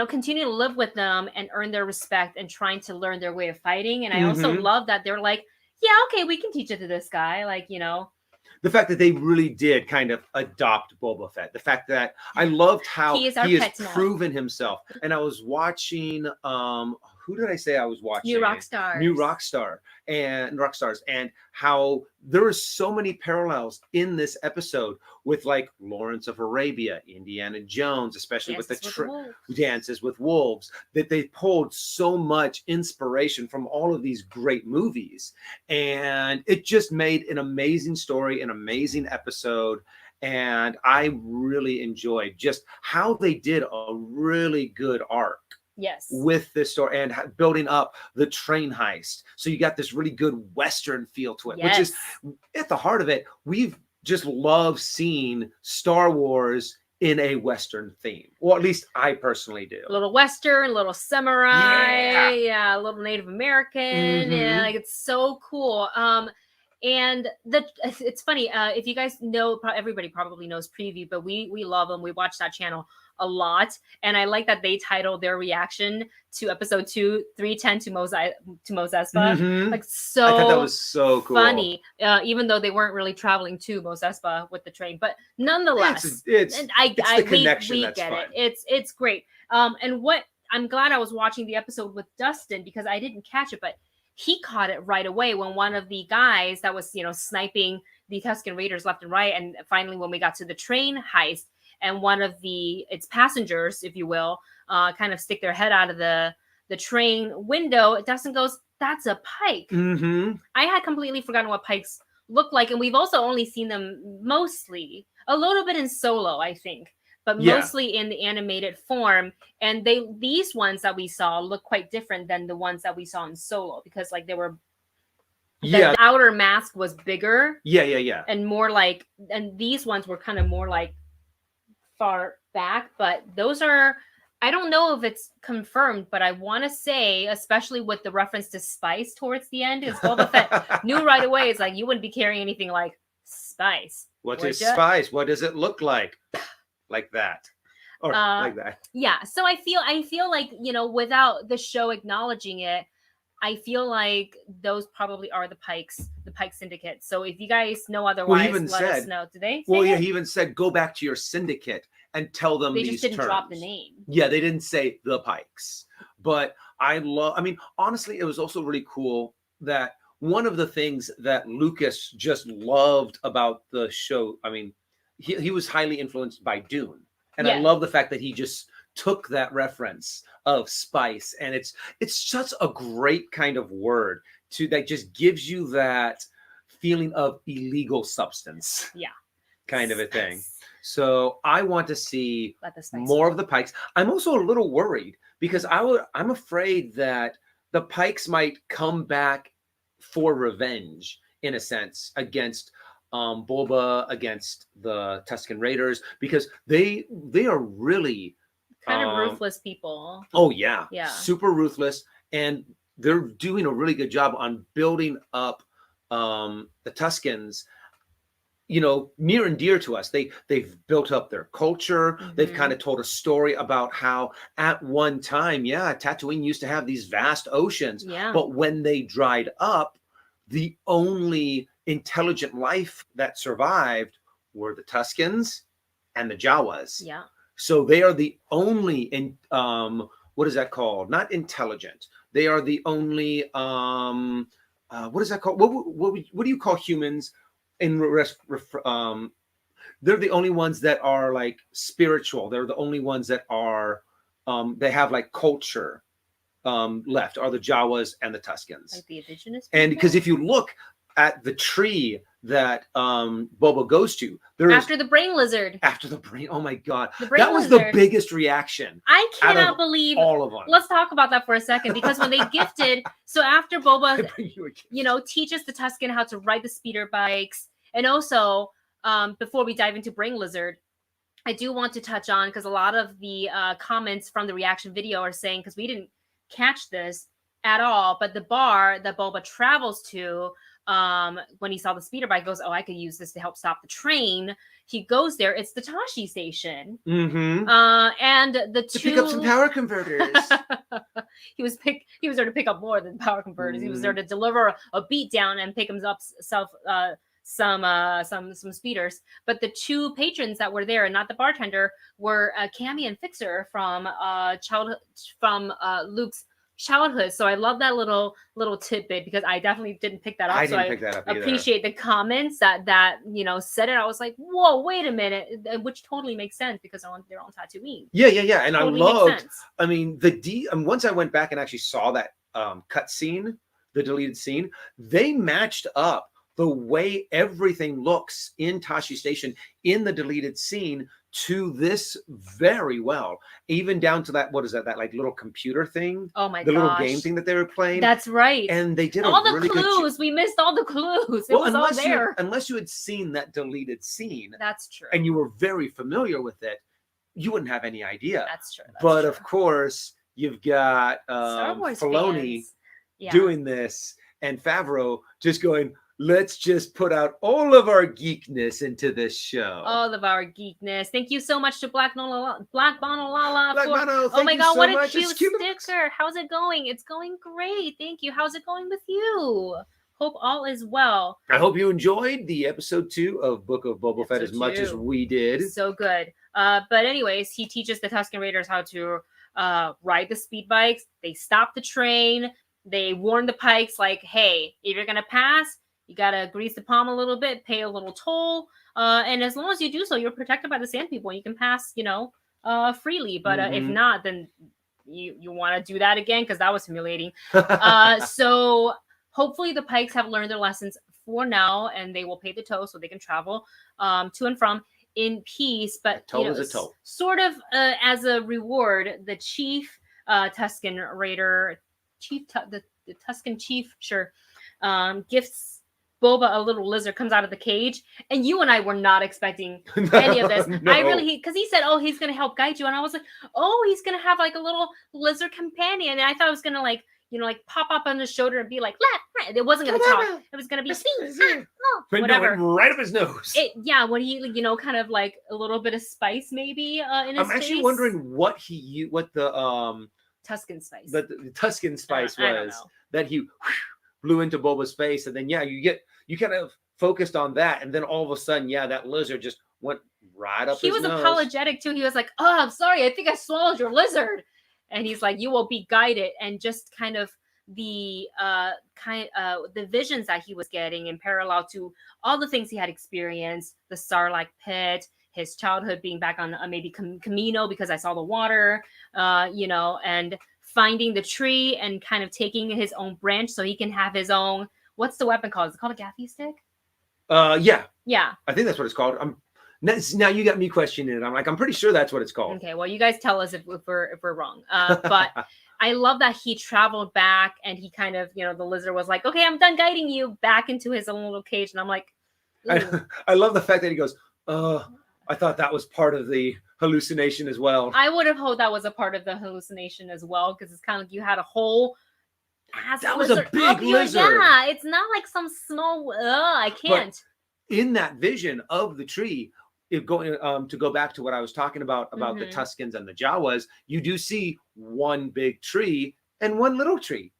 continue to live with them and earn their respect and trying to learn their way of fighting. And I also love that they're like, yeah, okay, we can teach it to this guy. Like, the fact that they really did kind of adopt Boba Fett. The fact that I loved how He is he has pet now. proven himself. And I was watching, who did I say I was watching? New Rockstars. New Rockstars, and how there are so many parallels in this episode with like Lawrence of Arabia, Indiana Jones, especially with the Dances with Wolves, that they pulled so much inspiration from all of these great movies. And it just made an amazing story, an amazing episode. And I really enjoyed just how they did a really good arc. Yes. With this story and building up the train heist. So you got this really good Western feel to it, which is at the heart of it. We've just loved seeing Star Wars in a Western theme. Well, at least I personally do. A little Western, a little samurai, a little Native American. Yeah, like it's so cool. And it's funny, if you guys know, everybody probably knows Preview, but we love them. We watch that channel a lot, and I like that they titled their reaction to episode 310 to Mos Espa. Like, so I thought that was so cool. Funny, even though they weren't really traveling to Mos Espa with the train, but nonetheless, we get it. It's great. And what I'm glad I was watching the episode with Dustin, because I didn't catch it, but he caught it right away when one of the guys that was, sniping the Tusken Raiders left and right. And finally, when we got to the train heist and one of its passengers, if you will, kind of stick their head out of the train window, Dustin goes, "That's a pike." I had completely forgotten what pikes look like. And we've also only seen them mostly a little bit in Solo, I think, but mostly in the animated form. And these ones that we saw look quite different than the ones that we saw in Solo, because like they were, the outer mask was bigger. And more like, and these ones were kind of more like far back, but those are, I don't know if it's confirmed, but I want to say, especially with the reference to spice towards the end, is Boba Fett knew right away. It's like, you wouldn't be carrying anything like spice. What is spice? What does it look like? Like that, or like that. Yeah. So I feel like, without the show acknowledging it, I feel like those probably are the Pike Syndicate. So if you guys know otherwise, let us know. Do they? He even said, go back to your syndicate and tell them these terms. They just didn't drop the name. Yeah, they didn't say the Pikes. But I mean, honestly, it was also really cool that one of the things that Lucas just loved about the show, I mean, he was highly influenced by Dune. And I love the fact that he just took that reference of spice, and it's such a great kind of word that just gives you that feeling of illegal substance. Kind of a thing. So I want to see more of the Pikes. I'm also a little worried because I'm afraid that the Pikes might come back for revenge, in a sense, against Boba, against the Tusken Raiders, because they are really kind of ruthless people. Oh yeah, super ruthless, and they're doing a really good job on building up the Tuskens, near and dear to us. They've built up their culture. They've kind of told a story about how at one time, Tatooine used to have these vast oceans, but when they dried up, the only intelligent life that survived were the Tuskens and the Jawas. So they are the only what is that called? Not intelligent. They are the only what is that called? What do you call humans in they're the only ones that are like spiritual. They're the only ones that are they have like culture left, are the Jawas and the Tuskens. Like the indigenous people? And because if you look at the tree that Boba goes to, after the brain lizard. Oh my God. That was the biggest reaction. I cannot believe all of them. Let's talk about that for a second, because when they gifted, so after Boba, teaches the Tusken how to ride the speeder bikes, and also before we dive into brain lizard, I do want to touch on, because a lot of the comments from the reaction video are saying, because we didn't catch this at all, but the bar that Boba travels to, when he saw the speeder bike, goes, oh, I could use this to help stop the train. He goes there. It's the Tashi station. Mm-hmm. And the to two... pick up some power converters. He was there to pick up more than power converters. He was there to deliver a beat down and pick him up some speeders. But the two patrons that were there, and not the bartender, were Cammy and Fixer from Luke's childhood. So I love that little tidbit, because I definitely didn't pick that up. I didn't pick that up either. Appreciate the comments that said it. I was like, whoa, wait a minute, which totally makes sense, because they're on Tatooine. Yeah. And totally I loved. I mean, once I went back and actually saw that cut scene, the deleted scene, they matched up the way everything looks in Tashi Station in the deleted scene to this very well, even down to that, what is that like little computer thing? Oh my gosh. The little game thing that they were playing. That's right. And they did all a really clues. good We missed all the clues. It was all there. Unless you had seen that deleted scene. That's true. And you were very familiar with it, you wouldn't have any idea. That's true. But of course, you've got Filoni doing this, and Favreau just going, let's just put out all of our geekness into this show. All of our geekness. Thank you so much to Black Bonolala. Oh my God, what a cute sticker. How's it going? It's going great. Thank you. How's it going with you? Hope all is well. I hope you enjoyed the episode 2 of Book of Boba Fett as much as we did. So good. But anyways, he teaches the Tusken Raiders how to ride the speed bikes. They stop the train. They warn the Pikes, like, hey, if you're going to pass, you got to grease the palm a little bit, pay a little toll. And as long as you do so, you're protected by the Sand People. And you can pass, freely. But if not, then you want to do that again, because that was humiliating. So hopefully the Pikes have learned their lessons for now, and they will pay the toll so they can travel to and from in peace. But toll is a toll. Sort of as a reward, the chief Tusken Raider, the Tusken chief, gifts Boba a little lizard, comes out of the cage, and you and I were not expecting any of this. No. Because he said, oh, he's going to help guide you. And I was like, oh, he's going to have like a little lizard companion. And I thought it was going to like pop up on his shoulder and be like, right. It wasn't going to talk. It was going to be whatever. No, right up his nose. When he, kind of like a little bit of spice maybe in his face. I'm actually wondering what the Tusken spice. The Tusken spice was that he blew into Boba's face, and then you kind of focused on that, and then all of a sudden, that lizard just went right up his nose. He was apologetic too. He was like, "Oh, I'm sorry. I think I swallowed your lizard." And he's like, "You will be guided." And just kind of the visions that he was getting in parallel to all the things he had experienced, the Sarlacc pit, his childhood being back on maybe Camino because I saw the water, and finding the tree and kind of taking his own branch so he can have his own. What's the weapon called? Is it called a gaffy stick? Yeah. Yeah. I think that's what it's called. Now you got me questioning it. I'm pretty sure that's what it's called. Okay. Well, you guys tell us if we're wrong. But I love that he traveled back, and he kind of, the lizard was like, okay, I'm done guiding you back into his own little cage. And I'm like, I love the fact that he goes, I thought that was part of the hallucination as well. I would have hoped that was a part of the hallucination as well, because it's kind of like you had a whole that was a big lizard. Yeah, it's not like some small. I can't. But in that vision of the tree, to go back to what I was talking about the Tuskens and the Jawas, you do see one big tree and one little tree.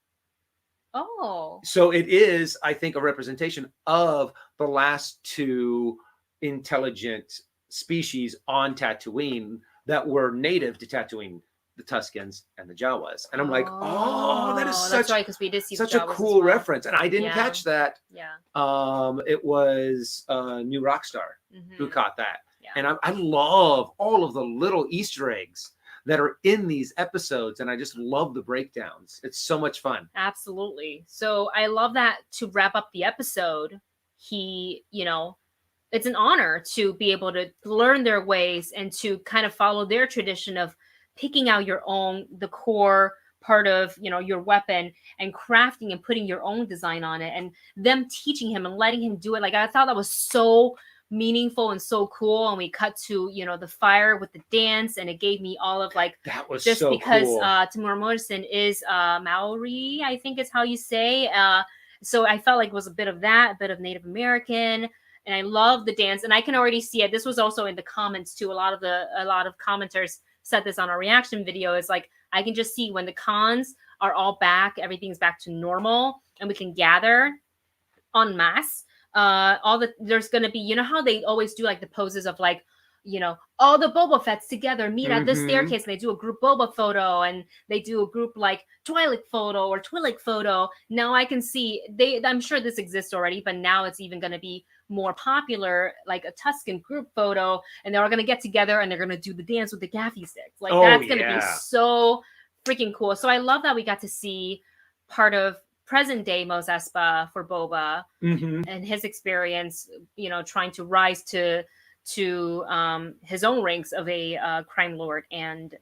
Oh. So it is, I think, a representation of the last two intelligent species on Tatooine that were native to Tatooine, the Tuskens and the Jawas. And I'm like, that is such, right, because we did see such a cool reference. And I didn't catch that. Yeah. It was New Rockstar who caught that. Yeah. And I love all of the little Easter eggs that are in these episodes, and I just love the breakdowns. It's so much fun. Absolutely. So I love that to wrap up the episode, it's an honor to be able to learn their ways and to kind of follow their tradition of picking out the core part of, your weapon and crafting and putting your own design on it, and them teaching him and letting him do it. Like, I thought that was so meaningful and so cool. And we cut to, the fire with the dance, and it gave me all of that was just so because cool. Tamura Morrison is Maori, I think is how you say, So I felt like it was a bit of that, a bit of Native American, and I love the dance. And I can already see it. This was also in the comments too. A lot of commenters said this on our reaction video. Is like I can just see when the cons are all back, everything's back to normal, and we can gather en masse. There's gonna be, you know how they always do like the poses of like, you know, all the Boba Fetts together meet at this staircase, and they do a group Boba photo, and they do a group like Twi'lek photo or Twi'lek photo. Now I can see I'm sure this exists already, but now it's even going to be more popular, like a Tusken group photo, and they're all going to get together and they're going to do the dance with the gaffy sticks. Like that's going to be so freaking cool. So I love that we got to see part of present day Mos Espa for Boba and his experience, you know, trying to rise to his own ranks of a crime lord and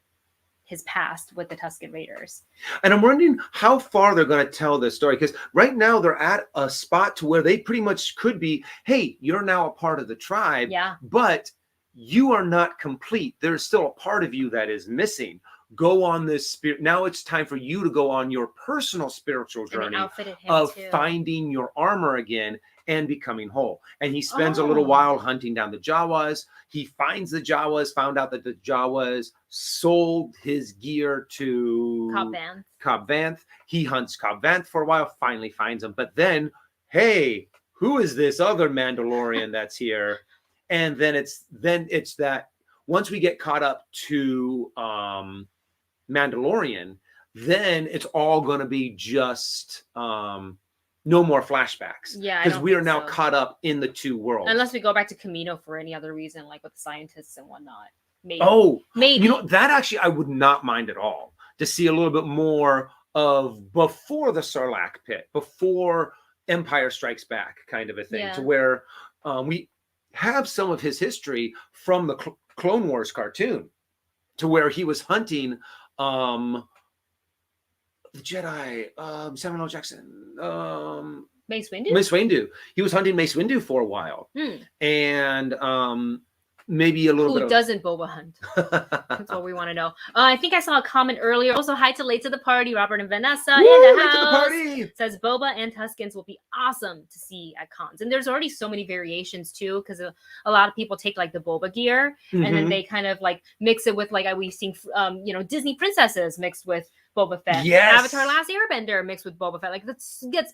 his past with the Tusken Raiders. And I'm wondering how far they're going to tell this story, because right now they're at a spot to where they pretty much could be, hey, you're now a part of the tribe, but you are not complete. There's still a part of you that is missing. Go on this spirit. Now it's time for you to go on your personal spiritual journey of finding your armor again and becoming whole. And he spends a little while hunting down the Jawas. He finds the Jawas, found out that the Jawas sold his gear to Cobb Vanth. He hunts Cobb Vanth for a while, finally finds him. But then, hey, who is this other Mandalorian that's here? And then it's that once we get caught up to Mandalorian, then it's all going to be just no more flashbacks. Yeah, because we are now caught up in the two worlds. Unless we go back to Camino for any other reason, like with the scientists and whatnot. Maybe. Maybe. You know, that actually I would not mind at all to see a little bit more of before the Sarlacc pit, before Empire Strikes Back kind of a thing, to where we have some of his history from the Clone Wars cartoon, to where he was hunting the Jedi, Samuel L. Jackson, Mace Windu. Mace Windu. He was hunting Mace Windu for a while, and maybe a little bit. Who doesn't Boba hunt? That's what we want to know. I think I saw a comment earlier. Also, hi to Late to the Party, Robert and Vanessa in the house. To the party. Says Boba and Tuskens will be awesome to see at cons, and there's already so many variations too, because a lot of people take like the Boba gear and then they kind of like mix it with like we've seen, you know, Disney princesses mixed with Boba Fett. Avatar Last Airbender mixed with Boba Fett. Like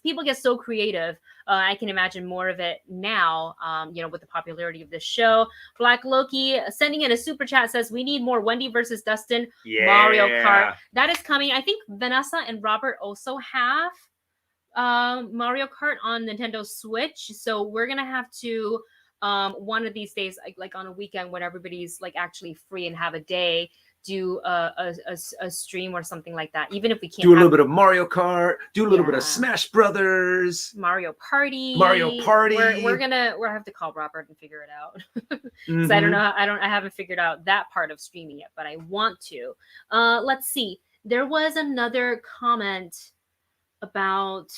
people get so creative. I can imagine more of it now, you know, with the popularity of this show. Black Loki sending in a super chat says, we need more Wendy versus Dustin Mario Kart. That is coming. I think Vanessa and Robert also have Mario Kart on Nintendo Switch. So we're going to have to, one of these days, like on a weekend when everybody's like actually free and have a day, do a stream or something like that. Even if we can't do a little bit of Mario Kart, do a little bit of Smash Brothers, Mario Party. We're have to call Robert and figure it out. So I don't know. I haven't figured out that part of streaming yet, but I want to. Let's see. There was another comment about.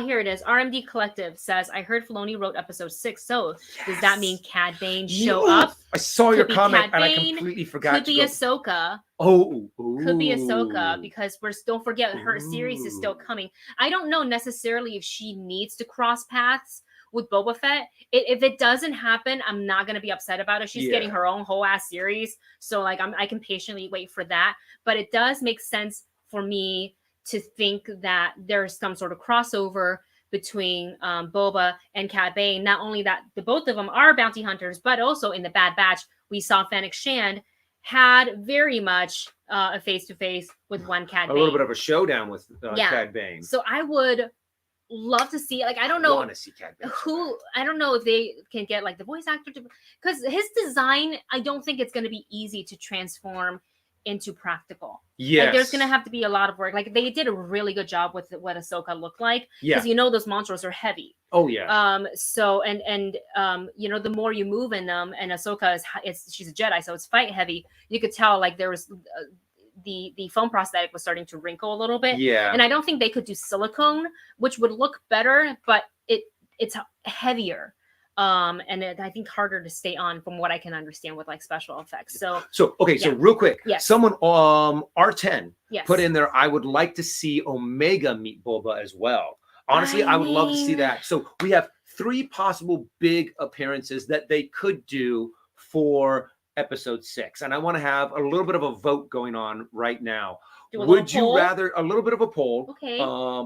Here it is. RMD Collective says, I heard Filoni wrote episode 6. So does that mean Cad Bane show up? I saw your comment and I completely forgot. Could be Ahsoka. Could be Ahsoka, because don't forget her series is still coming. I don't know necessarily if she needs to cross paths with Boba Fett. If it doesn't happen, I'm not going to be upset about it. She's getting her own whole ass series. So like I can patiently wait for that. But it does make sense for me to think that there's some sort of crossover between Boba and Cad Bane. Not only that the both of them are bounty hunters, but also in the Bad Batch, we saw Fennec Shand had very much a face-to-face with one Cad Bane. A little bit of a showdown with Cad Bane. So I would love to see, like, I don't know. I want to see Cad Bane. I don't know if they can get like the voice actor to, because his design, I don't think it's going to be easy to transform into practical. Like, there's gonna have to be a lot of work. Like, they did a really good job with what Ahsoka looked like, because you know those monsters are heavy. So and you know, the more you move in them, and Ahsoka she's a Jedi, so it's fight heavy. You could tell like there was the foam prosthetic was starting to wrinkle a little bit. And I don't think they could do silicone, which would look better, but it's heavier. And I think harder to stay on, from what I can understand, with like special effects. So real quick, someone R10 put in there, I would like to see Omega meet Boba as well. Honestly, I would love to see that. So we have 3 possible big appearances that they could do for episode 6. And I want to have a little bit of a vote going on right now. Would you rather a little bit of a poll? Okay.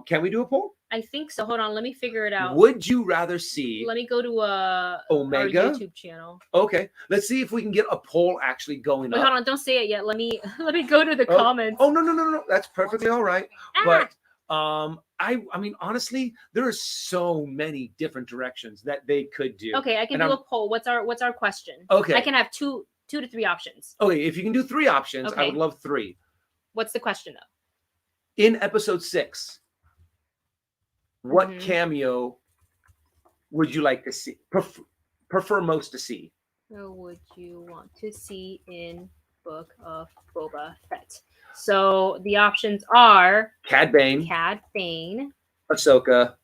Can we do a poll? I think so. Hold on, let me figure it out. Would you rather see? Let me go to Omega our YouTube channel. Okay, let's see if we can get a poll actually going up. Hold on, don't say it yet. Let me go to the comments. Oh no, that's perfectly all right. But I mean, honestly, there are so many different directions that they could do. Okay, I can do a poll. What's our question? Okay, I can have two to 3 options. Okay, if you can do 3 options, I would love 3. What's the question though? In episode 6, what cameo would you like to see? Prefer most to see? Who would you want to see in Book of Boba Fett? So the options are Cad Bane, Ahsoka,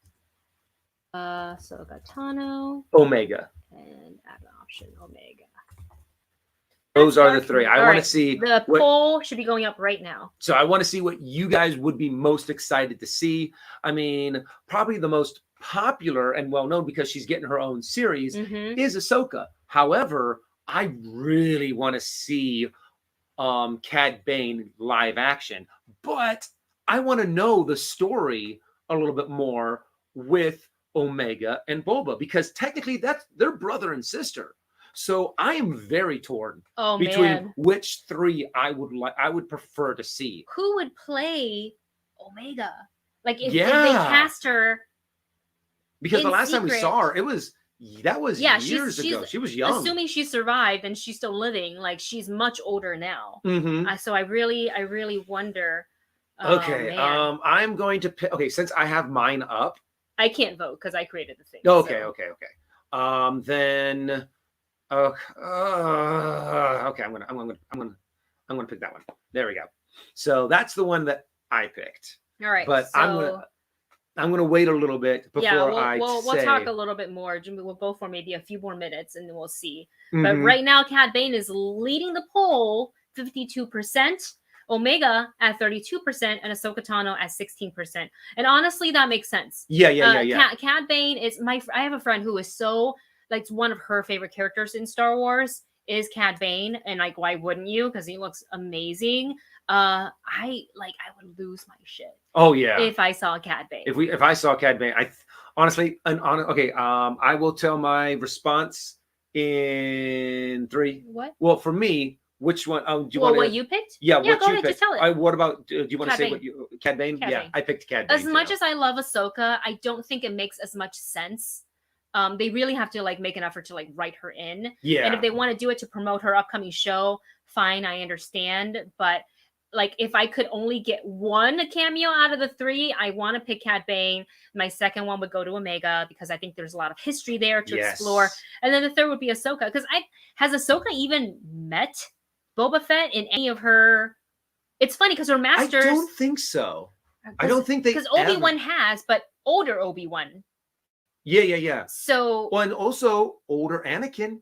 Ahsoka Tano, Omega, and add an option Omega. Those are the 3. I want to see. The poll should be going up right now. So I want to see what you guys would be most excited to see. I mean, probably the most popular and well-known because she's getting her own series is Ahsoka. However, I really want to see Cad Bane live action. But I want to know the story a little bit more with Omega and Boba because technically they're brother and sister. So I am very torn between which 3 I would prefer to see. Who would play Omega? Like if they cast her. Because the last time we saw her, that was years ago. She was young. Assuming she survived and she's still living, like she's much older now. So I really wonder. Okay, I'm going to pick. Okay, since I have mine up, I can't vote because I created the thing. Okay. Then. Okay, I'm gonna pick that one. There we go. So that's the one that I picked. All right, but so I'm gonna wait a little bit before we'll talk a little bit more. Jimmy, we'll go for maybe a few more minutes and then we'll see. But right now, Cad Bane is leading the poll, 52%. Omega at 32% and Ahsoka Tano at 16%. And honestly, that makes sense. Yeah. Cad Bane is I have a friend who is so. Like one of her favorite characters in Star Wars is Cad Bane, and like, why wouldn't you? Because he looks amazing. I would lose my shit. Oh yeah. If I saw Cad Bane. If I saw Cad Bane, I will tell my response in 3. What? Well, for me, which one? Do you want what you picked? Yeah, what you you picked? Just tell it. What about? Do you want to say Bane. what you Cad Bane? Cad Bane. I picked Cad Bane. As much as I love Ahsoka, I don't think it makes as much sense. They really have to like make an effort to like write her in. Yeah. And if they want to do it to promote her upcoming show, fine, I understand. But like if I could only get one cameo out of the 3, I want to pick Cad Bane. My second one would go to Omega because I think there's a lot of history there to explore. And then the third would be Ahsoka. Because has Ahsoka even met Boba Fett in any of her? It's funny because her masters. I don't think so. I don't think they. Because Obi-Wan has, but older Obi-Wan. Yeah. So, well, and also older Anakin,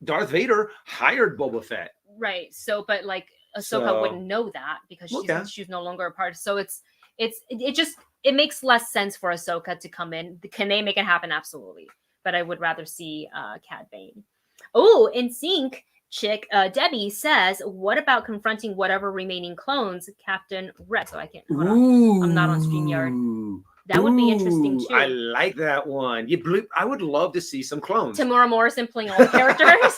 Darth Vader hired Boba Fett. Right. So, but like Ahsoka wouldn't know that because she's no longer a part. So it makes less sense for Ahsoka to come in. Can they make it happen? Absolutely. But I would rather see Cad Bane. Oh, in sync chick, Debbie says, what about confronting whatever remaining clones, Captain Rex? So I can't. I'm not on StreamYard. That would be interesting too. I like that one. I would love to see some clones. Tamora Morrison playing all the characters.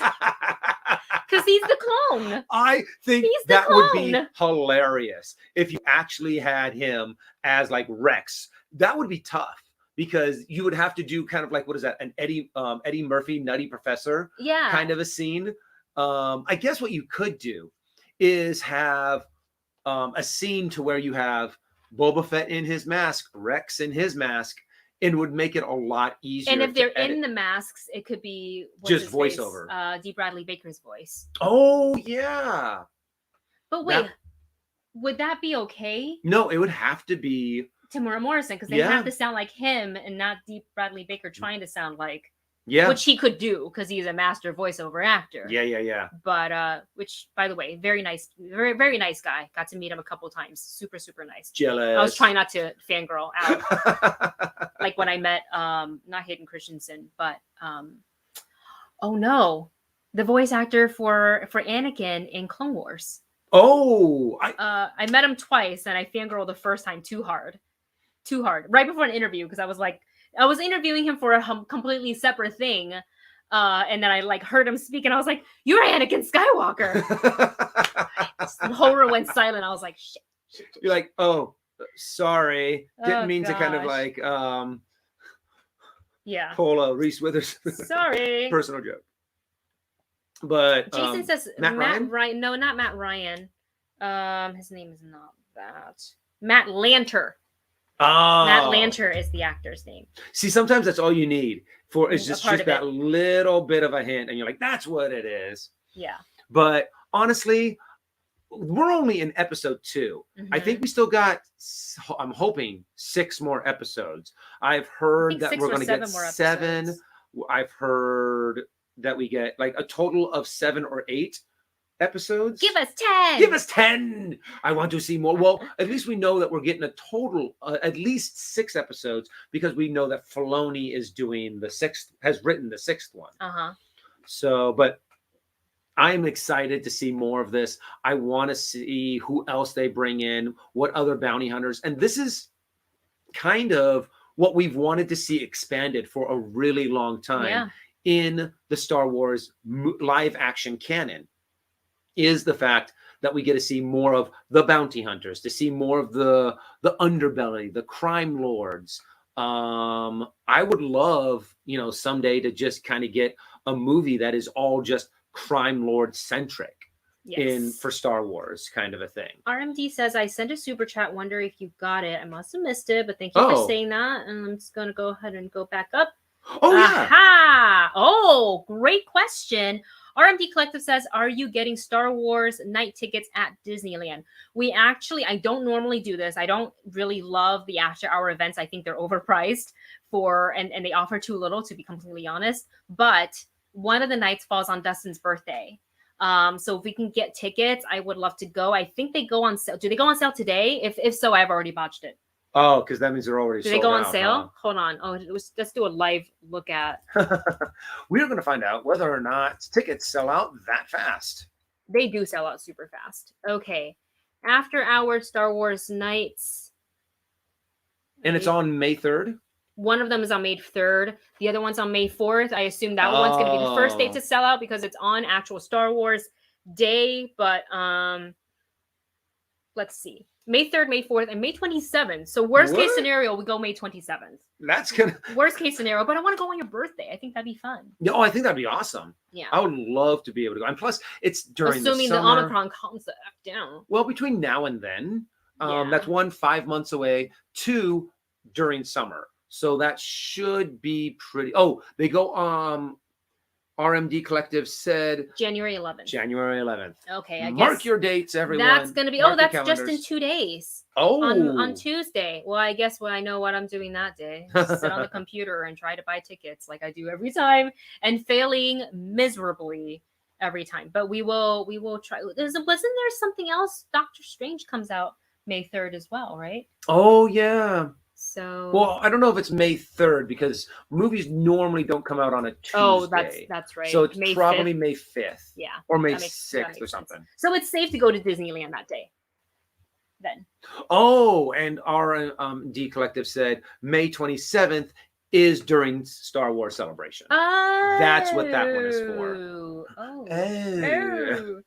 Because he's the clone. I think that would be hilarious if you actually had him as like Rex. That would be tough because you would have to do kind of like, what is that? An Eddie Murphy Nutty Professor kind of a scene. I guess what you could do is have a scene to where you have Boba Fett in his mask, Rex in his mask, and would make it a lot easier. And if they're in the masks, it could be just voiceover. D. Bradley Baker's voice. Oh yeah. But wait, would that be okay? No, it would have to be Tamora Morrison because they have to sound like him and not D. Bradley Baker trying to sound like Yeah. which he could do because he's a master voiceover actor. Yeah. But which, by the way, very nice, very very nice guy. Got to meet him a couple times. Super super nice. Jealous. I was trying not to fangirl out, like when I met not Hayden Christensen, but oh no, the voice actor for Anakin in Clone Wars. Oh, I met him twice, and I fangirled the first time too hard, right before an interview, because I was like, I was interviewing him for a completely separate thing, and then I like heard him speak, and I was like, "You're Anakin Skywalker." The whole room went silent. I was like, "Shit." You're like, "Oh, sorry, didn't Oh, mean to kind of gosh. like Yeah. pull a Reese Witherspoon Sorry. personal joke." But Jason says Matt Ryan? No, not Matt Ryan. His name is not that. Matt Lanter. Oh, Matt Lanter is the actor's name. see, sometimes that's all you need for is A just part of that it. little bit of a hint, and you're like, "That's what it is." Yeah. But honestly, we're only in episode 2. I Mhm. think we still got, I'm hoping, 6 more episodes. I've heard that 6 we're or going to 7 get more 7. episodes. I've heard that we get like a total of 7 or 8 episodes. Give us 10. Give us 10. I want to see more. Well, at least we know that we're getting a total, at least 6 episodes, because we know that Filoni is doing the 6th, has written the 6th one. Uh-huh. So, but I'm excited to see more of this. I want to see who else they bring in, what other bounty hunters. And this is kind of what we've wanted to see expanded for a really long time in the Star Wars live action canon, is the fact that we get to see more of the bounty hunters, to see more of the underbelly, the crime lords. I would love, someday to just kind of get a movie that is all just crime lord centric for Star Wars, kind of a thing. RMD says, I sent a super chat, wonder if you got it. I must have missed it, but thank you for saying that. And I'm just going to go ahead and go back up. Oh, yeah. Aha! Oh, great question. RMD Collective says, are you getting Star Wars night tickets at Disneyland? We actually, I don't normally do this. I don't really love the after hour events. I think they're overpriced and they offer too little, to be completely honest. But one of the nights falls on Dustin's birthday. So if we can get tickets, I would love to go. I think they go on sale. Do they go on sale today? If so, I've already botched it. Oh, because that means they're already sold out. Do they go on sale? Huh? Hold on. Oh, let's do a live look at. We're going to find out whether or not tickets sell out that fast. They do sell out super fast. Okay. After hour Star Wars nights. And it's on May 3rd? One of them is on May 3rd. The other one's on May 4th. I assume that one's going to be the first day to sell out because it's on actual Star Wars day. But let's see. May 3rd, May 4th, and May 27th. So worst case scenario, we go May 27th. That's gonna worst case scenario, but I want to go on your birthday. I think that'd be fun. No, I think that'd be awesome. Yeah. I would love to be able to go. And plus, it's during assuming the the summer. Omicron calms the F down. Well, between now and then, that's 1, 5 months away. 2, during summer. So that should be pretty. Oh, they go RMD Collective said January 11th. January 11th. Okay, I guess. Mark your dates, everyone. That's going to be, Mark that's just in 2 days. Oh. On Tuesday. Well, I guess I know what I'm doing that day. Just sit on the computer and try to buy tickets like I do every time, and failing miserably every time. But we will try. Wasn't there something else? Doctor Strange comes out May 3rd as well, right? Oh, yeah. So, well, I don't know if it's May 3rd because movies normally don't come out on a Tuesday. Oh, that's right. So it's May probably 5th. May 5th. Yeah. Or May 6th or something. Sense. So it's safe to go to Disneyland that day. Then. Oh, and our D Collective said May 27th is during Star Wars Celebration. Oh. That's what that one is for. Oh.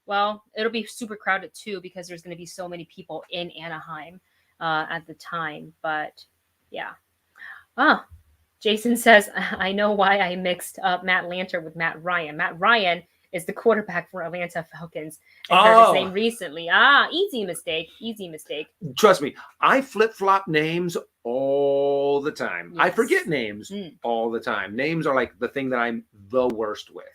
Well, it'll be super crowded too because there's going to be so many people in Anaheim at the time. But yeah. Oh, Jason says, I know why I mixed up Matt Lanter with Matt Ryan. Matt Ryan is the quarterback for Atlanta Falcons. I heard his name recently. Easy mistake. Trust me, I flip-flop names all the time. Yes. I forget names all the time. Names are like the thing that I'm the worst with.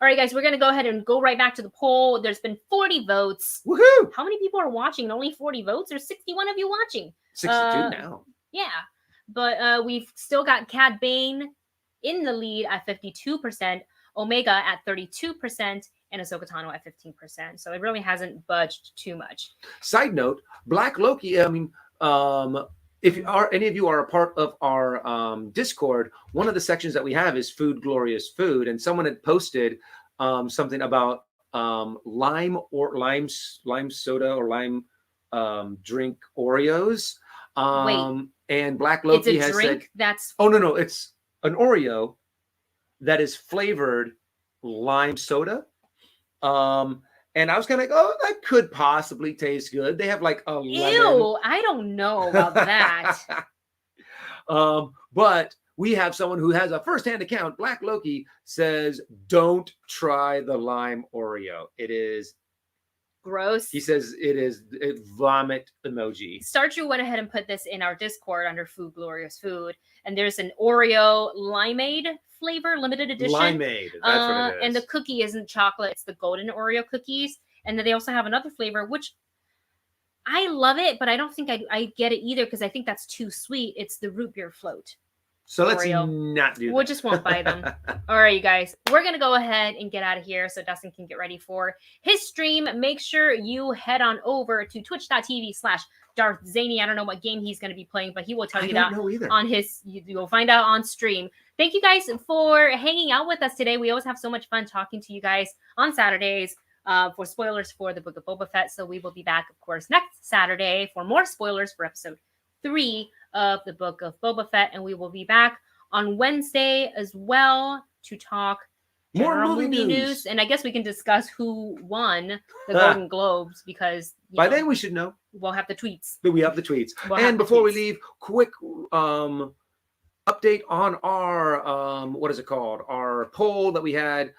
All right, guys, we're going to go ahead and go right back to the poll. There's been 40 votes. Woohoo! How many people are watching and only 40 votes? There's 61 of you watching. 62 now. Yeah. But we've still got Cad Bane in the lead at 52%, Omega at 32%, and Ahsoka Tano at 15%. So it really hasn't budged too much. Side note, Black Loki, I mean, if you are any of you are a part of our Discord, one of the sections that we have is Food Glorious Food, and someone had posted something about lime soda or lime drink Oreos. And Black Loki it's a has drink said, that's "Oh no, it's an Oreo that is flavored lime soda." And I was kind of like, "Oh, that could possibly taste good." They have like a lemon. Ew, I don't know about that. But we have someone who has a firsthand account. Black Loki says, "Don't try the lime Oreo. It is gross." He says it vomit emoji. Starchu went ahead and put this in our Discord under Food Glorious Food, and there's an Oreo limeade flavor, limited edition. Limeade, that's what it is. And the cookie isn't chocolate; it's the golden Oreo cookies. And then they also have another flavor, which I love it, but I don't think I get it either because I think that's too sweet. It's the root beer float. So let's not do that. We just won't buy them. All right, you guys. We're going to go ahead and get out of here so Dustin can get ready for his stream. Make sure you head on over to twitch.tv/Darth Zany. I don't know what game he's going to be playing, but he will tell you that on his, you'll find out on stream. Thank you guys for hanging out with us today. We always have so much fun talking to you guys on Saturdays for spoilers for the Book of Boba Fett. So we will be back, of course, next Saturday for more spoilers for episode 3 of the Book of Boba Fett, and we will be back on Wednesday as well to talk more movie news. And I guess we can discuss who won the Golden Globes because by then we should know. We'll have the tweets. We have the tweets. And before we leave, quick update on our what is it called? Our poll that we had.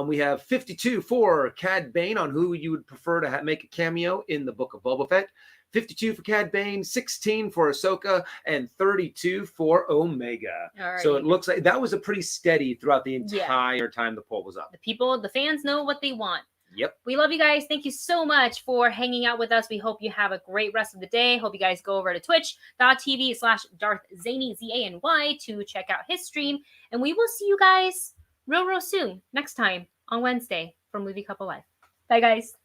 We have 52 for Cad Bane on who you would prefer to make a cameo in the Book of Boba Fett. 52 for Cad Bane, 16 for Ahsoka, and 32 for Omega. Right. So it looks like that was a pretty steady throughout the entire time the poll was up. The fans know what they want. Yep. We love you guys. Thank you so much for hanging out with us. We hope you have a great rest of the day. Hope you guys go over to twitch.tv/Darth Zany, ZANY, to check out his stream. And we will see you guys real soon next time on Wednesday for Movie Couple Live. Bye, guys.